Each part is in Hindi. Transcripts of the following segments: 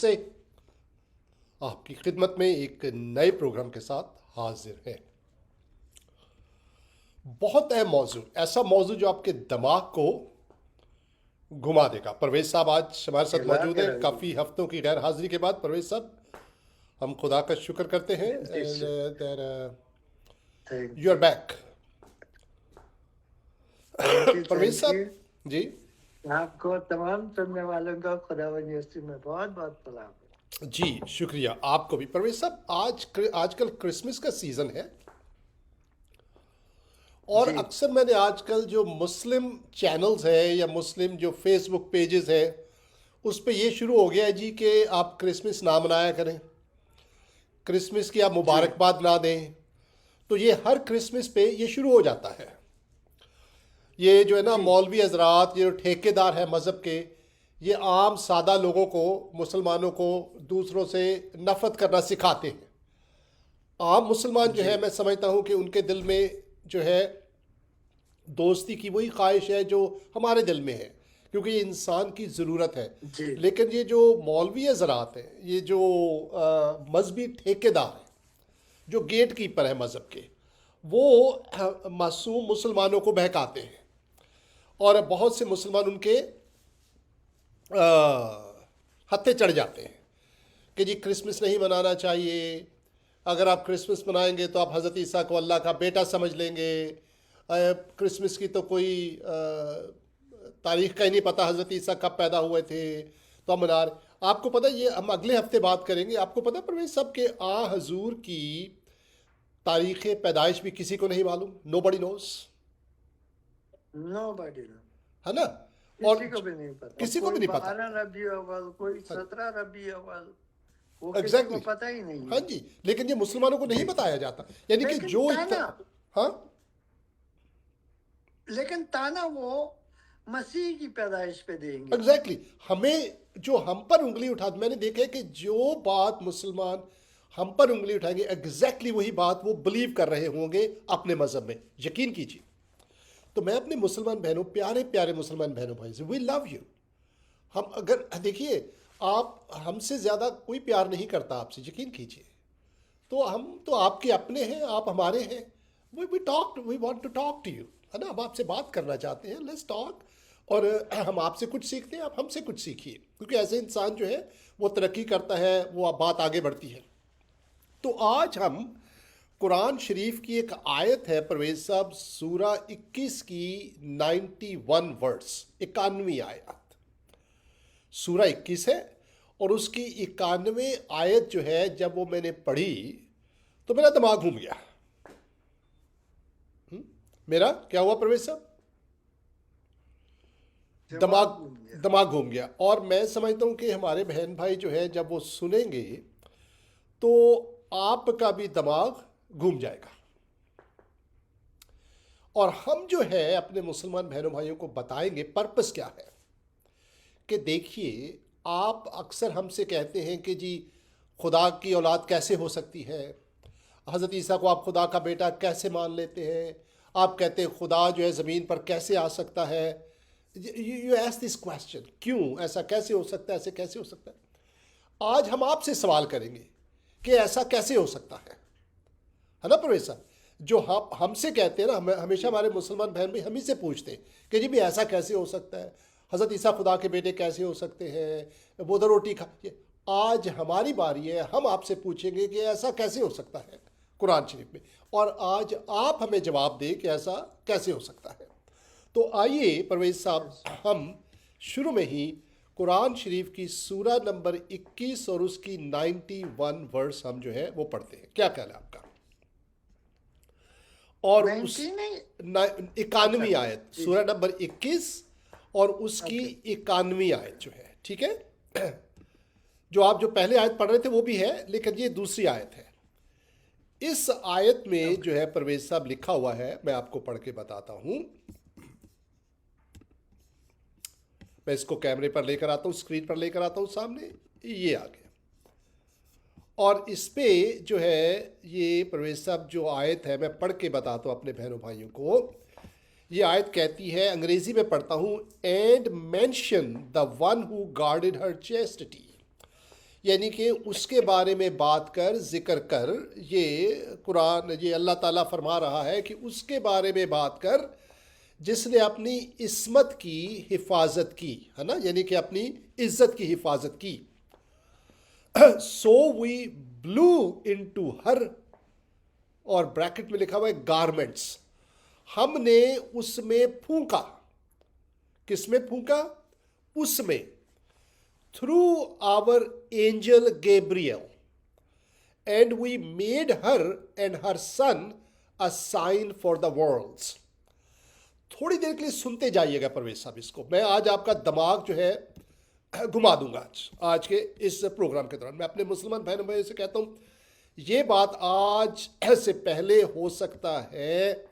से आपकी खिदमत में एक नए प्रोग्राम के साथ हाजिर है। बहुत अहम मौजू, ऐसा मौजू जो आपके दिमाग को घुमा देगा। परवेज साहब आज हमारे साथ हिला मौजूद के हैं। रख काफ़ी देंगे। हफ्तों की गैर हाजिरी के बाद परवेज साहब, हम खुदा का शुक्र करते हैं ji sir, you thank are you. Back. Thank you, Parvez thank you. साहब जी। आपको तमाम सुनने वालों का खुदावंद यीशु में बहुत बहुत सलाम। जी शुक्रिया, आपको भी। परवेज साहब, आजकल क्रिसमस का सीज़न है और जी अक्सर मैंने आजकल जो मुस्लिम चैनल्स हैं या मुस्लिम जो फेसबुक पेजेस हैं उस पे ये शुरू हो गया है जी कि आप क्रिसमस ना मनाया करें, क्रिसमस की आप जी मुबारकबाद ना दें। तो ये हर क्रिसमस पे ये शुरू हो जाता है। ये जो है ना, जी मौलवी हजरात, ये जो ठेकेदार है मज़हब के, ये आम सादा लोगों को, मुसलमानों को दूसरों से नफ़रत करना सिखाते हैं। आम मुसलमान जो जी है, मैं समझता हूँ कि उनके दिल में जो है दोस्ती की वही ख्वाहिश है जो हमारे दिल में है, क्योंकि ये इंसान की ज़रूरत है। जी लेकिन ये जो मौलवी हजरात हैं, ये जो मजहबी ठेकेदार हैं, जो गेट कीपर है मज़हब के, वो मासूम मुसलमानों को बहकाते हैं और बहुत से मुसलमान उनके हत्थे चढ़ जाते हैं कि जी क्रिसमस नहीं मनाना चाहिए। अगर आप क्रिसमस मनाएंगे तो आप हज़रत ईसा को अल्लाह का बेटा समझ लेंगे। क्रिसमस की तो कोई तारीख का ही नहीं पता, हज़रत ईसा कब पैदा हुए थे तो हम मना रहे। आपको पता है, ये हम अगले हफ्ते बात करेंगे। आपको पता है परवेज साहब के आ हजूर की तारीख़ पैदाइश भी किसी को नहीं मालूम, नो बडी नोस, नो बडी नो, है ना। और किसी को भी नहीं पता। किसी को भी कोई नहीं पता। 12 रबी अव्वल, कोई 17 रबी अव्वल, वो किसी को एग्जैक्टली exactly. पता ही नहीं हाँ है। जी, लेकिन ये मुसलमानों को नहीं जी बताया जाता, यानी कि लेकिन जो ताना, हाँ, लेकिन ताना वो मसीह की पैदाइश पे देंगे। Exactly exactly. हमें जो हम पर उंगली उठा, मैंने देखा है कि जो बात मुसलमान हम पर उंगली उठाएंगे, एग्जैक्टली वही बात वो बिलीव कर रहे होंगे अपने मजहब में, यकीन कीजिए। तो मैं अपने मुसलमान बहनों, प्यारे प्यारे मुसलमान बहनों भाई से, वी लव यू। हम अगर देखिए, आप हमसे ज़्यादा कोई प्यार नहीं करता आपसे, यकीन कीजिए। तो हम तो आपके अपने हैं, आप हमारे हैं। We want to talk to you, है ना। हम आपसे बात करना चाहते हैं, लेट्स टॉक। और हम आपसे कुछ सीखते हैं, आप हमसे कुछ सीखिए, क्योंकि ऐसे इंसान जो है वो तरक्की करता है, वो बात आगे बढ़ती है। तो आज हम कुरान शरीफ की एक आयत है परवेज साहब, सूरा 21 की 91 वर्ड्स, 91वीं आयत। सूरा 21 है और उसकी 91 आयत जो है, जब वो मैंने पढ़ी तो मेरा दिमाग घूम गया। मेरा क्या हुआ परवेज साहब? दिमाग दिमाग घूम गया। दिमाग घूम गया। और मैं समझता हूँ कि हमारे बहन भाई जो है जब वो सुनेंगे तो आपका भी दिमाग घूम जाएगा। और हम जो है अपने मुसलमान बहनों भाइयों को बताएंगे पर्पस क्या है। कि देखिए, आप अक्सर हमसे कहते हैं कि जी खुदा की औलाद कैसे हो सकती है, हज़रत ईसा को आप खुदा का बेटा कैसे मान लेते हैं, आप कहते हैं खुदा जो है ज़मीन पर कैसे आ सकता है। यू एस्क दिस क्वेश्चन, क्यों ऐसा कैसे हो सकता है, ऐसे कैसे हो सकता है। आज हम आपसे सवाल करेंगे कि ऐसा कैसे हो सकता है ना परवेज साहब। जो हम हमसे कहते हैं ना, हमेशा हमारे मुसलमान बहन भी हम ही से पूछते हैं कि जी भी ऐसा कैसे हो सकता है, हज़रत ईसा खुदा के बेटे कैसे हो सकते हैं, वो तो रोटी खा। आज हमारी बारी है, हम आपसे पूछेंगे कि ऐसा कैसे हो सकता है कुरान शरीफ में, और आज आप हमें जवाब दें कि ऐसा कैसे हो सकता है। तो आइए परवेज साहब, हम शुरू में ही कुरान शरीफ की सूरा नंबर 21 और उसकी 91 वर्स हम जो है वो पढ़ते हैं। क्या ख्याल है आपका? और उस 90 नहीं। 91वीं अच्छा आयत, जी सूरा नंबर 21 और उसकी ओके 91वीं आयत जो है, ठीक है। जो आप जो पहले आयत पढ़ रहे थे वो भी है, लेकिन ये दूसरी आयत है। इस आयत में ओके जो है परवेज साहब लिखा हुआ है, मैं आपको पढ़ के बताता हूं। मैं इसको कैमरे पर लेकर आता हूं, स्क्रीन पर लेकर आता हूं सामने, ये आ गया। और इस पे जो है ये परवेज साहब जो आयत है, मैं पढ़ के बताता हूं अपने बहनों भाइयों को। ये आयत कहती है, अंग्रेजी में पढ़ता हूं, and mention the one who guarded her chastity. यानी कि उसके बारे में बात कर, जिक्र कर। ये कुरान, ये अल्लाह ताला फरमा रहा है कि उसके बारे में बात कर जिसने अपनी इस्मत की हिफाजत की, है ना, यानी कि अपनी इज्जत की हिफाजत की। So we blew into her, और ब्रैकेट में लिखा हुआ है गारमेंट्स, हमने उसमें फूंका। किसमें फूंका? उसमें। Through our angel Gabriel, and we made her and her son a sign for the worlds. थोड़ी देर के लिए सुनते जाइएगा परवेज साहब इसको। मैं आज आपका दिमाग जो है घुमा दूंगा आज के इस प्रोग्राम के दौरान। मैं अपने मुसलमान बहनों भाइयों से कहता हूँ, ये बात आज से पहले हो सकता है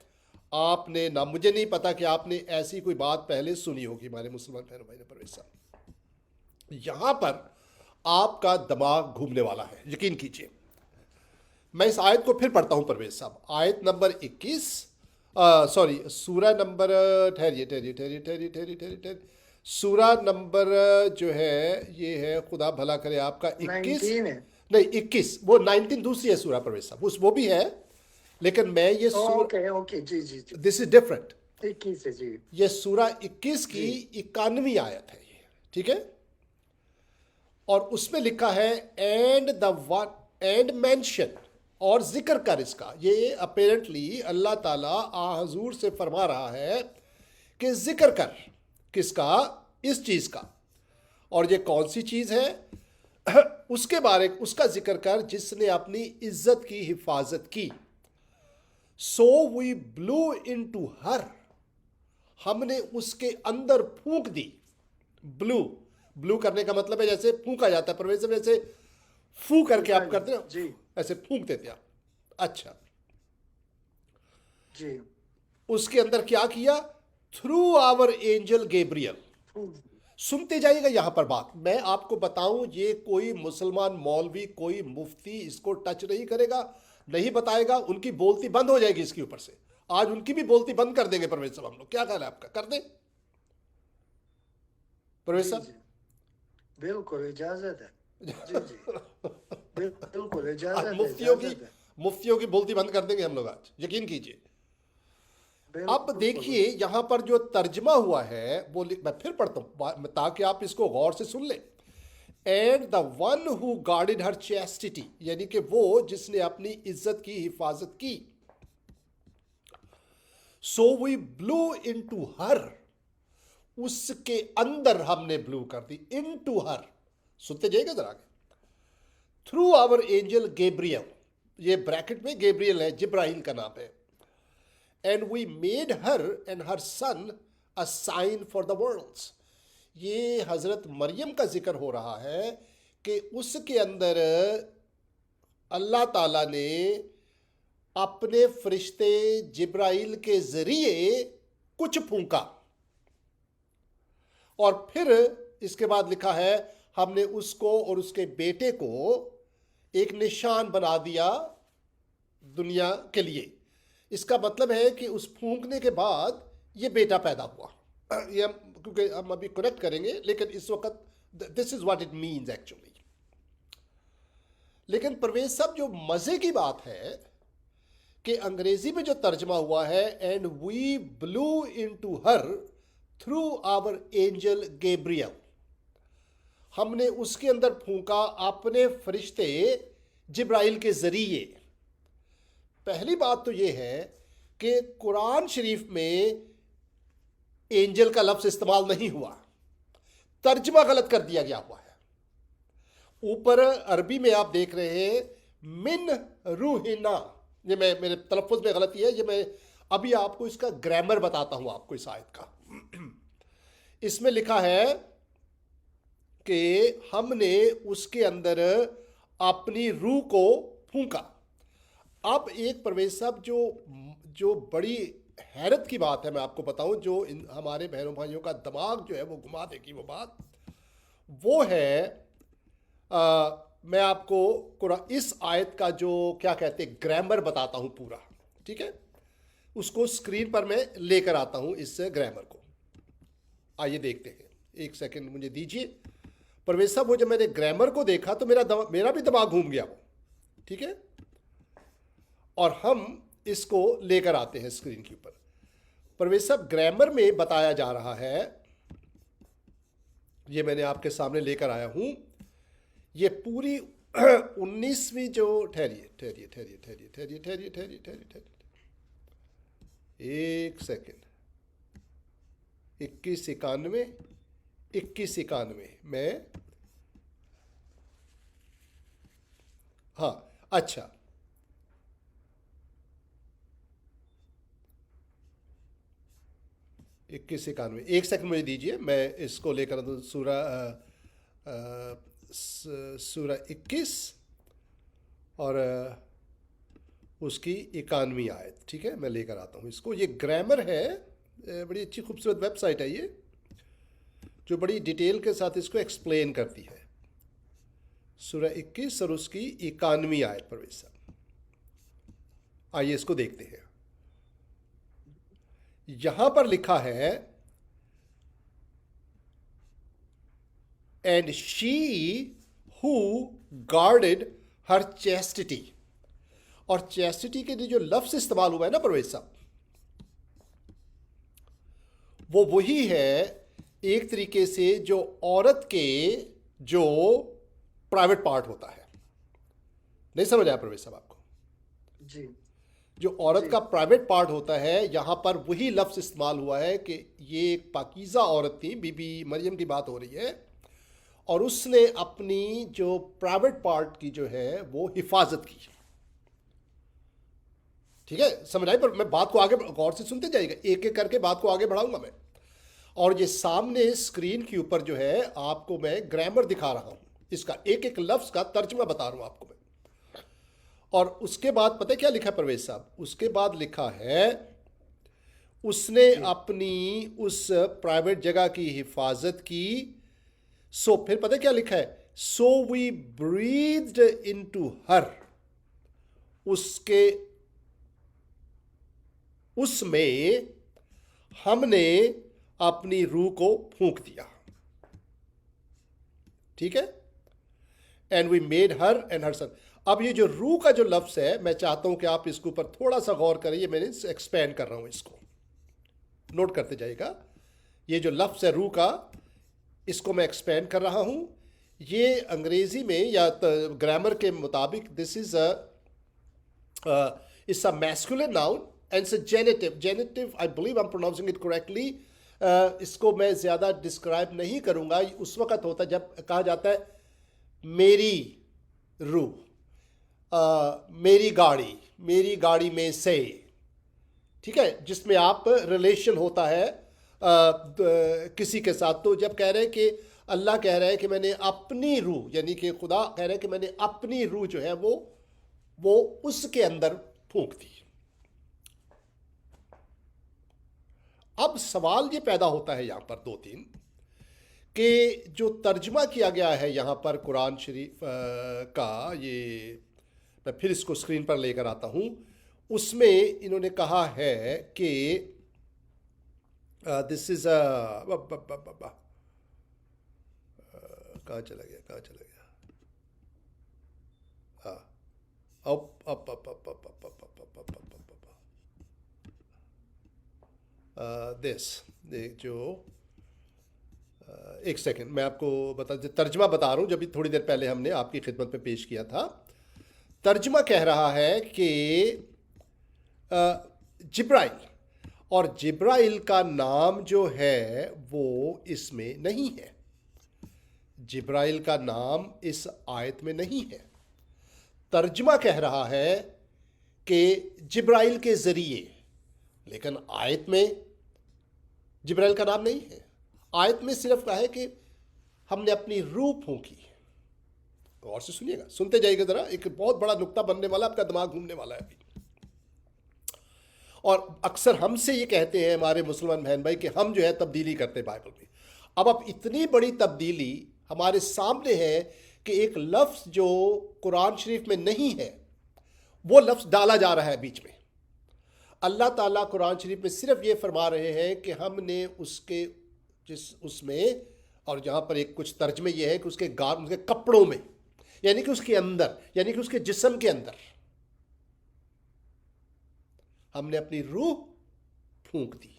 आपने ना, मुझे नहीं पता कि आपने ऐसी कोई बात पहले सुनी होगी हमारे मुसलमान बहनों भाइयों। परवेज साहब, यहां पर आपका दिमाग घूमने वाला है, यकीन कीजिए। मैं इस आयत को फिर पढ़ता हूं परवेज साहब। आयत नंबर 21, सॉरी, सूरा नंबर, ठहरिए ठहरिए ठहरिए ठहरिए ठहरिए ठहरिए ठहरिए, सूरा नंबर जो है ये है, खुदा भला करे आपका 21 19 है। नहीं 21, वो 19 दूसरी है सूरा परवेज साहब, उस वो भी है, लेकिन मैं ये ओके ओके, जी जी जी, दिस इज डिफरेंट। 21 है जी। ये सूरा 21 की 91वीं आयत है ये, ठीक है। और उसमें लिखा है and the one, and mention, और जिक्र कर इसका। ये अपेरेंटली अल्लाह ताला हजूर से फरमा रहा है कि जिक्र कर। किसका? इस चीज का। और ये कौन सी चीज है? उसके बारे, उसका जिक्र कर जिसने अपनी इज्जत की हिफाजत की। So we blew into her, हमने उसके अंदर फूंक दी। ब्लू, ब्लू करने का मतलब है जैसे फूंका जाता है परवेज, जैसे फू करके आप करते हो जी ऐसे फूंक देते आप। अच्छा, जी। उसके अंदर क्या किया? Through our angel Gabriel. सुनते जाइएगा यहां पर बात। मैं आपको बताऊं, ये कोई मुसलमान मौलवी, कोई मुफ्ती इसको टच नहीं करेगा, नहीं बताएगा, उनकी बोलती बंद हो जाएगी इसके ऊपर से। आज उनकी भी बोलती बंद कर देंगे परवेज साहब हम लोग। क्या ख्याल है आपका? कर दें परवेज जी साहब? जी, बिल्कुल इजाजत है। जी जी, बिल्कुल इजाजत आज है, मुफ्तियों की इजाजत है। मुफ्तियों की बोलती बंद कर देंगे हम लोग आज, यकीन कीजिए। अब बिल्कुल। देखिए यहां पर जो तर्जमा हुआ है वो मैं फिर पढ़ता हूं ताकि आप इसको गौर से सुन लें। And the one who guarded her chastity, यानी कि वो जिसने अपनी इज्जत की हिफाजत की। So we blew into her, उसके अंदर हमने ब्लू कर दी। इनटू हर, सुनते जाइएगा जरा आगे। थ्रू आवर एंजल गैब्रियल, ये ब्रैकेट में गैब्रियल है, जिब्राइल का नाम है। And we made her and her son a sign for the worlds, ये हजरत मरियम का जिक्र हो रहा है कि उसके अंदर अल्लाह ताला ने अपने फरिश्ते जिब्राइल के जरिए कुछ फूंका। और फिर इसके बाद लिखा है हमने उसको और उसके बेटे को एक निशान बना दिया दुनिया के लिए। इसका मतलब है कि उस फूंकने के बाद ये बेटा पैदा हुआ। ये हम, क्योंकि हम अभी करेक्ट करेंगे, लेकिन इस वक्त this is what it means actually. लेकिन परवेज साहब, जो मजे की बात है कि अंग्रेजी में जो तर्जमा हुआ है and we blew into her through our angel Gabriel, हमने उसके अंदर फूंका अपने फरिश्ते जिब्राइल के जरिए। पहली बात तो यह है कि कुरान शरीफ में एंजल का लफ्ज इस्तेमाल नहीं हुआ, तर्जमा गलत कर दिया गया हुआ है। ऊपर अरबी में आप देख रहे हैं मिन रूहिना, ये मैं, मेरे तलफ़ुज़ में गलती है, ये मैं अभी आपको इसका ग्रामर बताता हूं आपको इस आयत का। इसमें लिखा है कि हमने उसके अंदर अपनी रूह को फूंका। अब एक परवेज साहब, जो जो बड़ी हैरत की बात है मैं आपको बताऊं, जो हमारे बहनों भाइयों का दिमाग जो है वो घुमा देगी वो बात, वो है मैं आपको इस आयत का जो क्या कहते हैं ग्रामर बताता हूं पूरा, ठीक है। उसको स्क्रीन पर मैं लेकर आता हूं इस ग्रामर को। आइए देखते हैं, एक सेकंड मुझे दीजिए। परवेज साहब वो जब मैंने ग्रामर को देखा तो मेरा भी दिमाग घूम गया वो, ठीक है। और हम इसको लेकर आते हैं स्क्रीन के ऊपर। परवेज साहब ग्रामर में बताया जा रहा है, ये मैंने आपके सामने लेकर आया हूं, ये पूरी 19वीं जो ठहरिए, एक सेकेंड, 2191 में, हाँ अच्छा, इक्कीस इक्यानवे, एक सेकंड मुझे दीजिए, मैं इसको लेकर आता हूँ। सूरा 21 और उसकी 91वीं आयत, ठीक है, मैं लेकर आता हूँ इसको। ये ग्रामर है, बड़ी अच्छी खूबसूरत वेबसाइट है ये, जो बड़ी डिटेल के साथ इसको एक्सप्लेन करती है। सूरा 21 और उसकी 91वीं आयत पर वैसा, आइए इसको देखते हैं। यहां पर लिखा है, and she who guarded her chastity, और चेस्टिटी के लिए जो लफ्ज इस्तेमाल हुआ है ना परवेज साहब, वो वही है एक तरीके से जो औरत के जो प्राइवेट पार्ट होता है। नहीं समझ आया परवेज साहब आपको? जी, जो औरत जी। का प्राइवेट पार्ट होता है, यहां पर वही लफ्ज इस्तेमाल हुआ है कि ये एक पाकीज़ा औरत थी, बीबी मरियम की बात हो रही है, और उसने अपनी जो प्राइवेट पार्ट की जो है वो हिफाजत की। ठीक है, समझ आई? पर मैं बात को आगे गौर से सुनते जाइएगा, एक एक करके बात को आगे बढ़ाऊंगा मैं। और ये सामने स्क्रीन के ऊपर जो है आपको मैं ग्रामर दिखा रहा हूं, इसका एक एक लफ्ज का तर्जुमा बता रहा हूं आपको मैं। और उसके बाद पता है क्या लिखा है परवेज साहब? उसके बाद लिखा है, उसने अपनी उस प्राइवेट जगह की हिफाजत की। सो फिर पता है क्या लिखा है? So we breathed into her, उसमें हमने अपनी रूह को फूंक दिया। ठीक है, and we made her and her son. अब ये जो रूह का जो लफ्ज है, मैं चाहता हूं कि आप इसके ऊपर थोड़ा सा गौर करें। ये मैंने एक्सपेंड कर रहा हूं, इसको नोट करते जाइएगा। ये जो लफ्ज है रूह का, इसको मैं एक्सपेंड कर रहा हूं। ये अंग्रेजी में या ग्रामर के मुताबिक this is a masculine noun and generative, I believe I am pronouncing it correctly. इसको मैं ज़्यादा डिस्क्राइब नहीं करूंगा। उस वक्त होता है जब कहा जाता है मेरी रूह, मेरी गाड़ी में से, ठीक है, जिसमें आप रिलेशन होता है किसी के साथ। तो जब कह रहे हैं कि अल्लाह कह रहा है कि मैंने अपनी रूह, यानी कि खुदा कह रहे हैं कि मैंने अपनी रूह जो है वो उसके अंदर फूंक दी। अब सवाल ये पैदा होता है यहां पर दो तीन, कि जो तर्जमा किया गया है यहां पर कुरान शरीफ का, ये मैं फिर इसको स्क्रीन पर लेकर आता हूं। उसमें इन्होंने कहा है कि दिस इज कहाँ चला गया हाँ, दिस जो एक सेकंड मैं आपको तर्जमा बता रहा हूं, जब भी थोड़ी देर पहले हमने आपकी खिदमत में पेश किया था। तर्जमा कह रहा है कि जिब्राइल, और जिब्राइल का नाम जो है वो इसमें नहीं है। जिब्राइल का नाम इस आयत में नहीं है। तर्जमा कह रहा है कि जिब्राइल के जरिए, लेकिन आयत में जिब्राइल का नाम नहीं है। आयत में सिर्फ कहा है कि हमने अपनी रूह फूंकी। गौर से सुनिएगा, सुनते जाइएगा जरा, एक बहुत बड़ा नुक्ता बनने वाला, आपका दिमाग घूमने वाला है अभी। और अक्सर हमसे ये कहते हैं हमारे मुसलमान बहन भाई कि हम जो है तब्दीली करते हैं बाइबल में। अब इतनी बड़ी तब्दीली हमारे सामने है कि एक लफ्ज जो कुरान शरीफ में नहीं है वो लफ्ज डाला जा रहा है बीच में। अल्लाह ताला कुरान शरीफ में सिर्फ ये फरमा रहे हैं कि हमने उसमें और यहाँ पर एक कुछ तर्जमे ये है कि उसके कपड़ों में, यानी कि उसके अंदर, यानी कि उसके जिस्म के अंदर हमने अपनी रूह फूंक दी।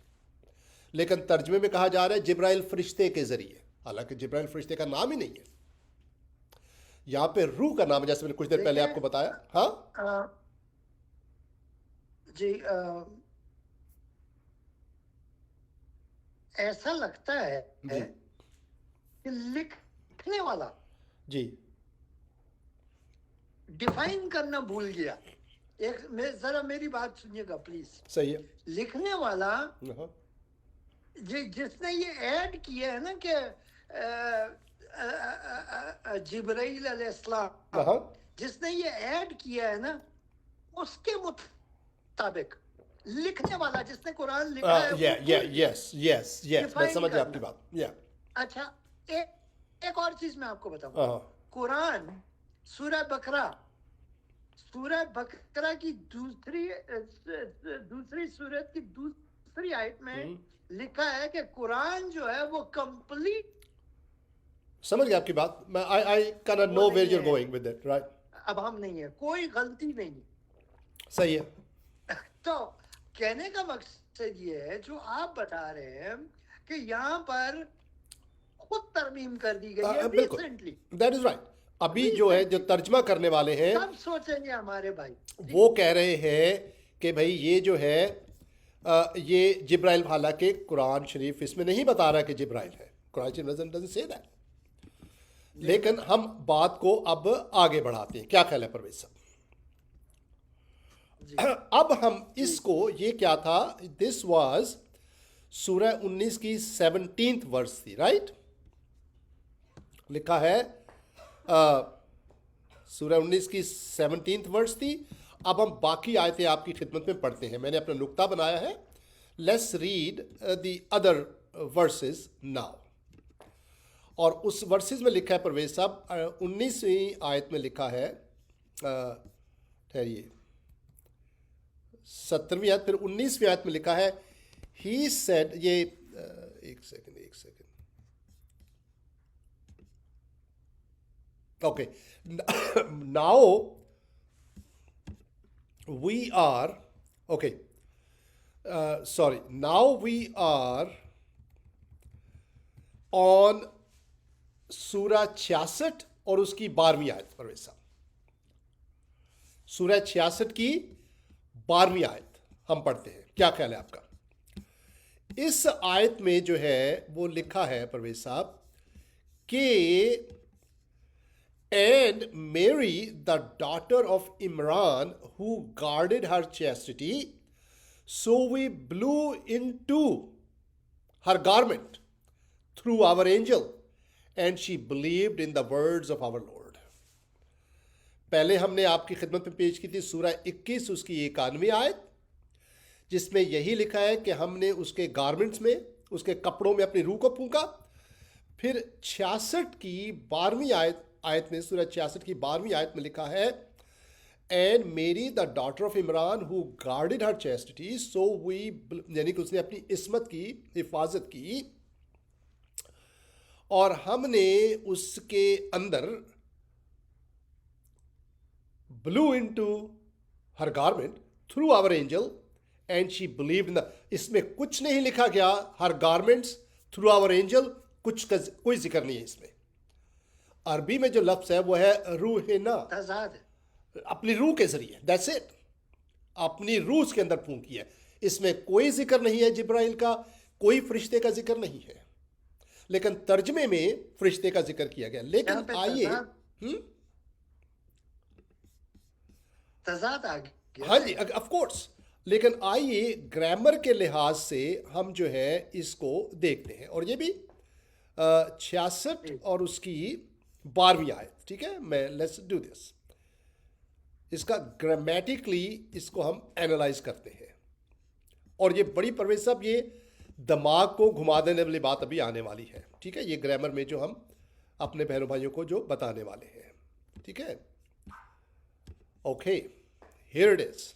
लेकिन तर्जमे में कहा जा रहा है जिब्राइल फरिश्ते के जरिए, हालांकि जिब्राइल फरिश्ते का नाम ही नहीं है, यहां पे रूह का नाम है, जैसे मैंने कुछ देर पहले देखिए आपको बताया। हाँ जी, ऐसा लगता है जी कि लिखने वाला जी डिफाइन करना भूल गया। जरा मेरी बात सुनिएगा प्लीज। सही है। लिखने वाला हाँ जिसने ये ऐड किया है ना कि जिब्राइल अलैहिस्सलाम, हाँ जिसने ये ऐड किया है ना, उसके मुताबिक लिखने वाला जिसने कुरान लिखा है यस यस यस, मैं समझ गया आपकी बात। या अच्छा, एक और चीज मैं आपको बताऊं। हाँ कुरान सूरह बकरा की दूसरी सूरत की दूसरी आयत में लिखा है कि कुरान जो है वो कंप्लीट, समझ गया आपकी बात। मैं I cannot know where you are going with it, right. अब हम नहीं है, कोई गलती नहीं। सही है। तो कहने का मकसद ये है जो आप बता रहे हैं कि यहाँ पर खुद तरमीम कर दी गई है बिल्कुल, रिसेंटली। That is right. अभी जो है, जो तर्जमा करने वाले हैं सब सोचेंगे हमारे भाई, वो कह रहे हैं कि भाई ये जो है ये जिब्राइल, हालांकि कुरान शरीफ इसमें नहीं बता रहा कि जिब्राइल है, कुरान शरीफ डजंट से दैट। लेकिन हम बात को अब आगे बढ़ाते हैं, क्या ख्याल है परवेज साहब? अब हम इसको, ये क्या था, दिस वाज सूरह 19 की 17th वर्स थी, राइट। लिखा है सूरह 19 की 17th वर्स थी। अब हम बाकी आयतें आपकी खिदमत में पढ़ते हैं। मैंने अपना नुक्ता बनाया है। Let's read the other versus now. और उस वर्सेस में लिखा है परवेज साहब, 19वीं आयत में लिखा है, ठहरिए, 17वीं आयत, फिर 19वीं आयत में लिखा है, ही सेड, ये एक second, okay, now we are, okay, sorry, now we are on सूरह 66 और उसकी 12वीं आयत। परवेज साहब, सूरह 66 की 12वीं आयत हम पढ़ते हैं, क्या ख्याल है आपका? इस आयत में जो है वो लिखा है परवेज साहब कि and Mary, the daughter of Imran, who guarded her chastity, so we blew into her garment through our angel, and she believed in the words of our Lord. पहले हमने आपकी खिदमत में पेश की थी सूरह 21 उसकी 91वीं आयत, जिसमें यही लिखा है कि हमने उसके गारमेंट्स में, उसके कपड़ों में अपनी रूह को फूंका। फिर 66 की 12वीं आयत में, सूरह 66 की 12वीं आयत में लिखा है, and Mary the daughter of Imran who guarded her chastity, so we, यानी कि उसने अपनी इस्मत की हिफाजत की और हमने उसके अंदर blew into her garment through our angel and she believed in the, इसमें कुछ नहीं लिखा गया her garments through our angel, कोई जिक्र नहीं है इसमें। अरबी में जो लफ्ज़ है वो है रूहना, अपनी रूह के जरिए, दैट्स इट, अपनी रूह के अंदर फूंकी है। इसमें कोई जिक्र नहीं है जिब्राइल का, कोई फरिश्ते का जिक्र नहीं है, लेकिन तर्जमे में फरिश्ते का जिक्र किया गया। लेकिन आइए, तज़ाद आ गया, हाँ जी, ऑफ कोर्स, लेकिन आइए ग्रामर के लिहाज से हम जो है इसको देखते हैं। और ये भी 66 और उसकी 12वीं आयत, ठीक है। मैं लेट्स डू दिस, इसका ग्रामेटिकली इसको हम एनालाइज करते हैं। और ये बड़ी परवेज साहब, ये दिमाग को घुमा देने वाली बात अभी आने वाली है, ठीक है। ये ग्रामर में जो हम अपने बहनों भाइयों को जो बताने वाले हैं, ठीक है। Okay, here it is.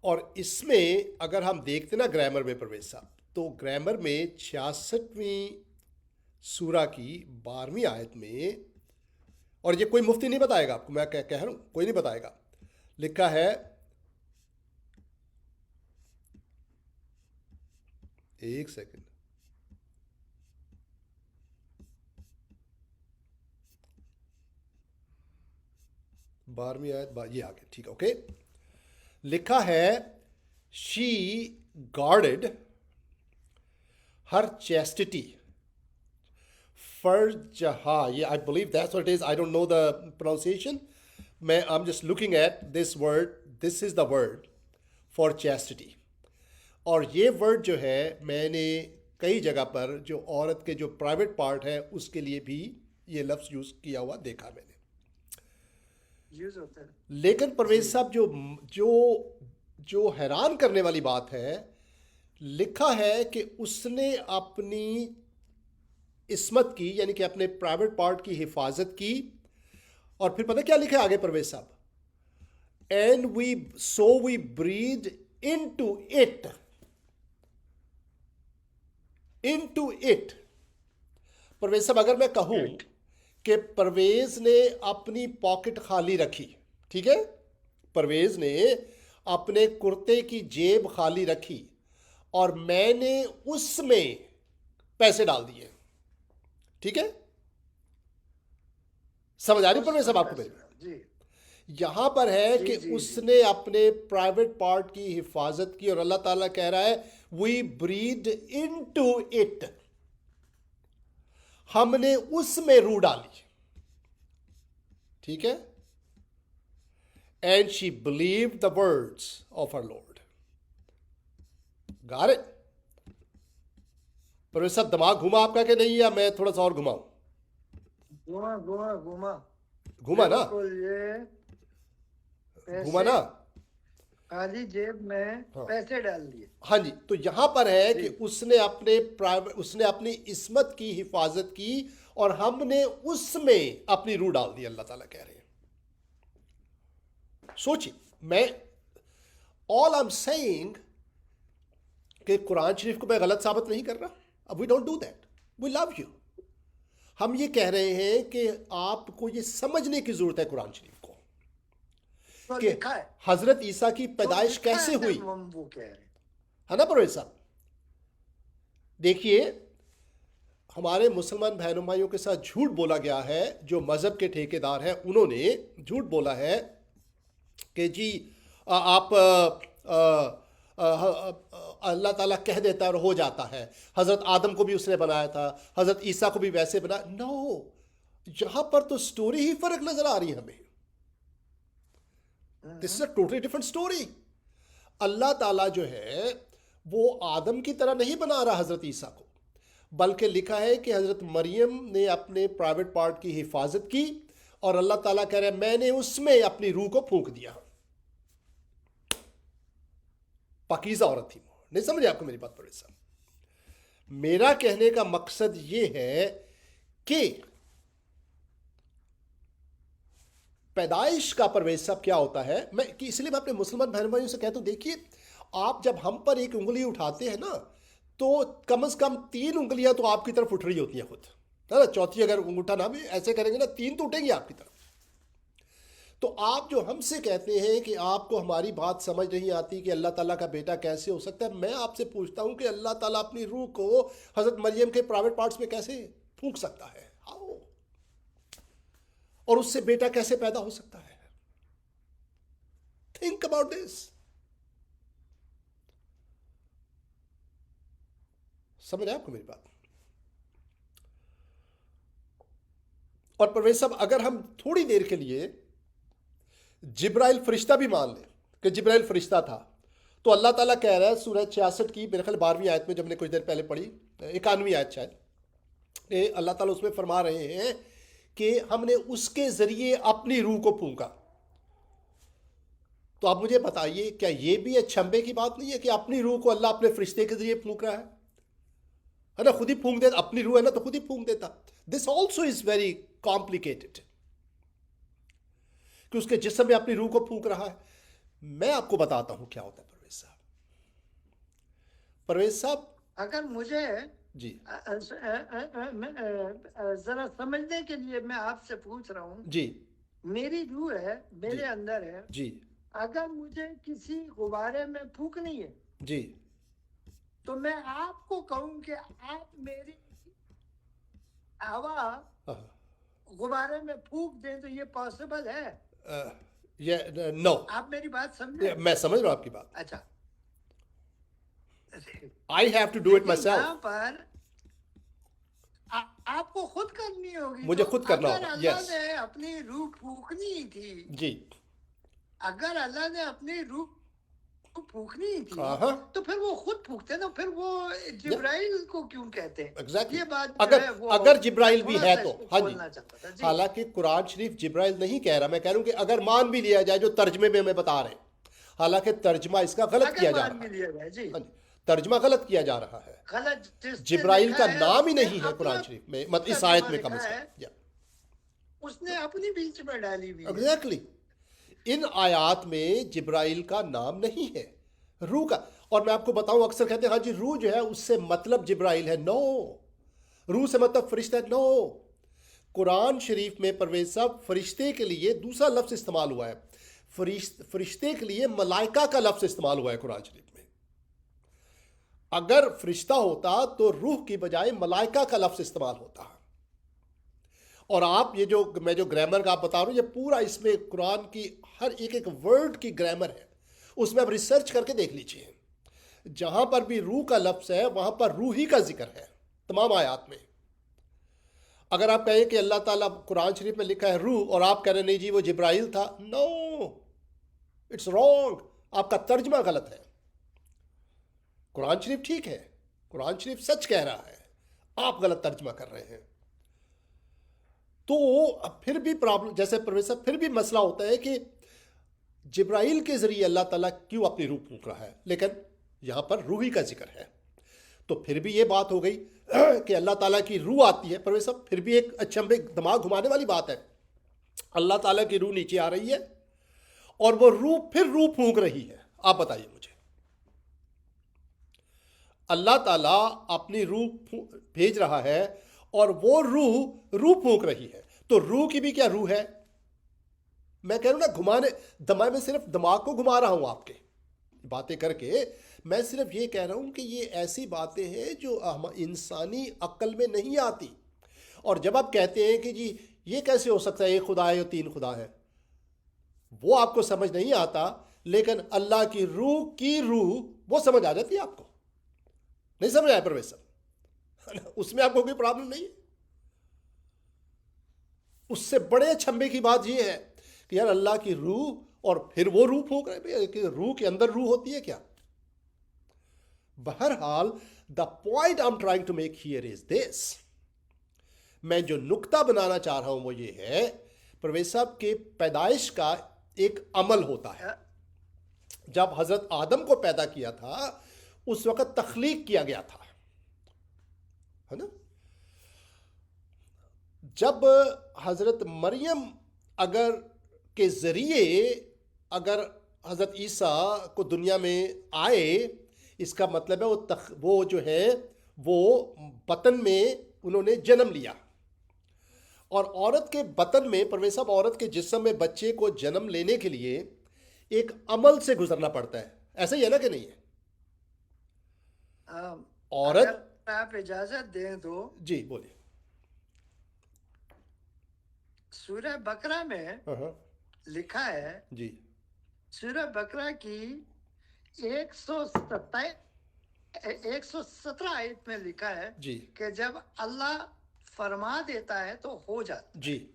और इसमें अगर हम देखते ना ग्रामर में परवेज साहब, तो ग्रामर में 66वीं सूरा की 12वीं आयत में, और ये कोई मुफ्ती नहीं बताएगा आपको, मैं कह रहा हूं, कोई नहीं बताएगा। लिखा है, एक सेकंड, बारहवीं आयत, ये आ गया, ठीक है, ओके। लिखा है, शी गार्डेड हर चेस्टिटी फर्जहा, ये I believe that's what it is, I don't know the pronunciation, मैं I am just looking at this word, this is the word for chastity. और ये वर्ड जो है मैंने कई जगह पर जो औरत के जो प्राइवेट पार्ट है उसके लिए भी ये लफ्ज़ यूज़ किया हुआ देखा मैंने, यूज होता है। लेकिन परवेज साहब जो जो जो हैरान करने वाली बात है, लिखा है कि उसने अपनी इस्मत की, यानी कि अपने प्राइवेट पार्ट की हिफाजत की, और फिर पता क्या लिखा है आगे परवेज साहब, and we breathe into it. Parvez साहब अगर मैं कहूं कि परवेज ने अपनी पॉकेट खाली रखी, ठीक है, परवेज ने अपने कुर्ते की जेब खाली रखी और मैंने उसमें पैसे डाल दिए, ठीक है, समझ आ रही परवेज साहब आपको मेरी? जी यहां पर है जी कि जी उसने अपने प्राइवेट पार्ट की हिफाजत की, और अल्लाह ताला कह रहा है वी ब्रीड इनटू इट, हमने उसमें रूह डाली, ठीक है, and she believe the words of her Lord. Got it? पर ये सब दिमाग घुमा आपका कि नहीं, या मैं थोड़ा सा और घुमाऊं? घुमा घुमा घुमा घुमा ना? बिल्कुल, ये घुमा पैसे ना? खाली जेब में हाँ। पैसे डाल दिए। हाँ जी, तो यहां पर है जी कि उसने अपनी इस्मत की हिफाजत की और हमने उसमें अपनी रूह डाल दी, अल्लाह ताला कह रहे हैं। सोचिए, मैं ऑल आई एम सेइंग कि कुरान शरीफ को मैं गलत साबित नहीं कर रहा, अब we don't do that, we love you. हम ये कह रहे हैं कि आपको ये समझने की जरूरत है कुरान शरीफ को, तो कि लिखा है, हजरत ईसा की तो पैदाइश लिखा कैसे है, हुई, हम वो कह रहे हैं। है ना परवेज साहब? देखिए, हमारे मुसलमान बहनों भाइयों के साथ झूठ बोला गया है, जो मजहब के ठेकेदार हैं उन्होंने झूठ बोला है कि जी आप अल्लाह ताला कह देता है और हो जाता है, हजरत आदम को भी उसने बनाया था, हजरत ईसा को भी वैसे बनाया। नो, यहां पर तो स्टोरी ही फर्क नजर आ रही है हमें। This is a totally different story. Allah ताला जो है वो आदम की तरह नहीं बना रहा हजरत ईसा को, बल्कि लिखा है कि हजरत मरियम ने अपने प्राइवेट पार्ट की हिफाजत की और अल्लाह ताला कह रहा है मैंने उसमें अपनी रूह को फूंक दिया। पाकीज़ा औरत थी। नहीं समझे आपको मेरी बात बड़े साहब? मेरा कहने का मकसद ये है कि पैदाइश का परवेज साहब क्या होता है, इसलिए मैं अपने मुसलमान बहन भाइयों से कहता हूं, देखिए आप जब हम पर एक उंगली उठाते हैं ना, तो कम से कम 3 उंगलियां तो आपकी तरफ उठ रही होती हैं खुद, है ना? चौथी अगर अंगूठा ना भी ऐसे करेंगे ना, 3 तो उठेंगी आपकी तरफ। तो आप जो हमसे कहते हैं कि आपको हमारी बात समझ नहीं आती कि अल्लाह ताला का बेटा कैसे हो सकता है, मैं आपसे पूछता हूं कि अल्लाह ताला अपनी रूह को हजरत मरियम के प्राइवेट पार्ट्स में कैसे फूंक सकता है? हाउ? और उससे बेटा कैसे पैदा हो सकता है? Think about this. समझ आया आपको मेरी बात? और परवेज साहब, अगर हम थोड़ी देर के लिए जिब्राइल फरिश्ता भी मान लें कि जिब्राइल फरिश्ता था, तो अल्लाह ताला कह रहा है सूरह 66 की मेरे ख्याल 12वीं आयत में, जब हमने कुछ देर पहले पढ़ी, 91वीं आयत शायद, अल्लाह ताला उसमें फरमा रहे हैं कि हमने उसके जरिए अपनी रूह को फूंका। तो आप मुझे बताइए, क्या ये भी अचंभे की बात नहीं है कि अपनी रूह को अल्लाह अपने फरिश्ते के जरिए फूंक रहा है ना? खुद ही फूंक देता, अपनी रूह है ना तो खुद ही फूंक देता। This also is very complicated कि उसके जिस्म में अपनी रूह को फूंक रहा है। मैं आपको बताता हूं क्या होता है परवेज साहब। परवेज साहब, अगर मुझे जी जरा समझने के लिए मैं आपसे पूछ रहा हूँ, जी मेरी रूह है, जी मेरे अंदर है, जी अगर मुझे किसी गुब्बारे में फूकनी है जी तो मैं आपको कहूँ कि आप मेरी हवा हाँ, गुब्बारे में फूक दें तो ये पॉसिबल है? ये नो, आप मेरी बात समझे? मैं समझ रहा हूँ आपकी बात. अच्छा, I have to do it देखिए माई यहाँ सेल्फ. पर आपको खुद करनी होगी। मुझे तो खुद करना अगर होगा. अल्लाह यस. ने अपनी रूह फूकनी थी, जी. अगर अल्लाह ने अपनी रूह फूकनी थी हाँ, तो फिर वो खुद फूकते ना, फिर वो जिब्राइल को क्यों कहते हैं? एग्जैक्टली. ये बात जो अगर है वो अगर जिब्राइल भी थोड़ा है सा तो इसको हाँ जी. खोलना चाहता था जी। हालांकि कुरान शरीफ जिब्राइल नहीं कह रहा, मैं कह रहा हूँ कि अगर मान भी लिया जाए जो तर्जमे में हमें बता रहे हैं, हालांकि तर्जमा इसका गलत किया अगर जा मान रहा भी है. लिया जाए जी, हाँ जी, तर्जमा गलत किया जा रहा है. गलत जिसने जिब्राइल लिखा का है नाम ही उसने नहीं है कुरान अपना शरीफ में, मत इस तर्जुमा आयत में कम लिखा से है, कम. या उसने अपनी बीच में डाली हुई है। एग्जैक्टली. इन आयात में जिब्राइल का नाम नहीं है, रूह का. और मैं आपको बताऊं, अक्सर कहते हैं हाँ जी रूह जो है उससे मतलब जिब्राइल है. नो, रूह से मतलब फरिश्ता है. नो, कुरान शरीफ में परवेज साहब फरिश्ते के लिए दूसरा लफ्ज इस्तेमाल हुआ है. फरिश्ते के लिए मलाइका का लफ्ज इस्तेमाल हुआ है कुरान शरीफ में. अगर फरिश्ता होता तो रूह की बजाय मलाइका का लफ्ज इस्तेमाल होता. और आप ये जो मैं जो ग्रामर का आप बता रहा हूँ, ये पूरा इसमें कुरान की हर एक एक वर्ड की ग्रामर है, उसमें आप रिसर्च करके देख लीजिए. जहां पर भी रूह का लफ्ज है वहां पर रूह ही का जिक्र है तमाम आयात में. अगर आप कहें कि अल्लाह ताला कुरान शरीफ में लिखा है रूह और आप कह रहे नहीं जी वो जिब्राइल था, नो, इट्स रॉन्ग. आपका तर्जमा गलत है. कुरान शरीफ ठीक है, कुरान शरीफ सच कह रहा है, आप गलत तर्जमा कर रहे हैं. तो अब फिर भी प्रॉब्लम, जैसे प्रोफेसर, फिर भी मसला होता है कि जिब्राइल के जरिए अल्लाह ताला क्यों अपनी रूह फूंक रहा है, लेकिन यहां पर रूही का जिक्र है. तो फिर भी ये बात हो गई कि अल्लाह ताला की रूह आती है. प्रोफेसर फिर भी एक अचंभे दिमाग घुमाने वाली बात है. अल्लाह ताला की रूह नीचे आ रही है और वो रूह फिर रूह फूंक रही है. आप बताइए मुझे, अल्लाह ताला अपनी रूह भेज रहा है और वो रूह फूंक रही है, तो रूह की भी क्या रूह है? मैं कह रहा हूं ना, घुमाने दिमाग में, सिर्फ दिमाग को घुमा रहा हूं आपके बातें करके. मैं सिर्फ ये कह रहा हूं कि ये ऐसी बातें हैं जो इंसानी अक्ल में नहीं आती. और जब आप कहते हैं कि जी ये कैसे हो सकता है, एक खुदा है या तीन खुदा है, वो आपको समझ नहीं आता. लेकिन अल्लाह की रूह वो समझ आ जाती है आपको. नहीं समझ आया प्रोफेसर? उसमें आपको कोई प्रॉब्लम नहीं है. उससे बड़े छंबे की बात यह है कि यार अल्लाह की रूह और फिर वो रूह फूंक रहे, कि रूह के अंदर रूह होती है क्या? बहरहाल the point I am trying to make here is this, मैं जो नुक्ता बनाना चाह रहा हूं वो ये है, परवेज साहब के पैदाइश का एक अमल होता है. जब हजरत आदम को पैदा किया था उस वक्त तख्लीक किया गया था, है ना. जब हजरत मरियम अगर के जरिए अगर हजरत ईसा को दुनिया में आए, इसका मतलब है वो जो है वो बतन में उन्होंने जन्म लिया. और औरत के बतन में, परवेज साहब, औरत के जिस्म में बच्चे को जन्म लेने के लिए एक अमल से गुजरना पड़ता है. ऐसा ही है ना कि नहीं है? औरत, अगर आप इजाजत दें तो जी बोलिए. सूरह बकरा में लिखा है जी, सूरह बकरा की 117 आयत में लिखा है जी, कि जब अल्लाह फरमा देता है तो हो जाता. जी.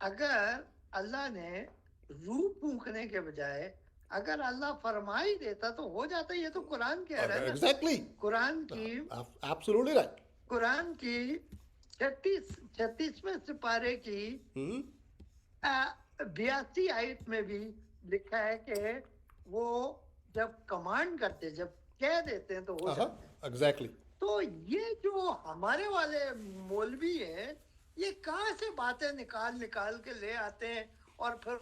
अगर अल्लाह ने रूह फूंकने के बजाय अगर अल्लाह फरमा ही देता तो हो जाता. ये तो कुरान कह रहा है ना. एग्जैक्टली. कुरान की एब्सोल्युटली राइट. कुरान की 36वें सिपारे की 82 आयत में भी लिखा है कि वो जब कमांड करते, जब कह देते हैं तो हो जाता है. एग्जैक्टली. तो ये जो हमारे वाले मौलवी हैं, ये कहाँ से बातें निकाल के ले आते हैं और फिर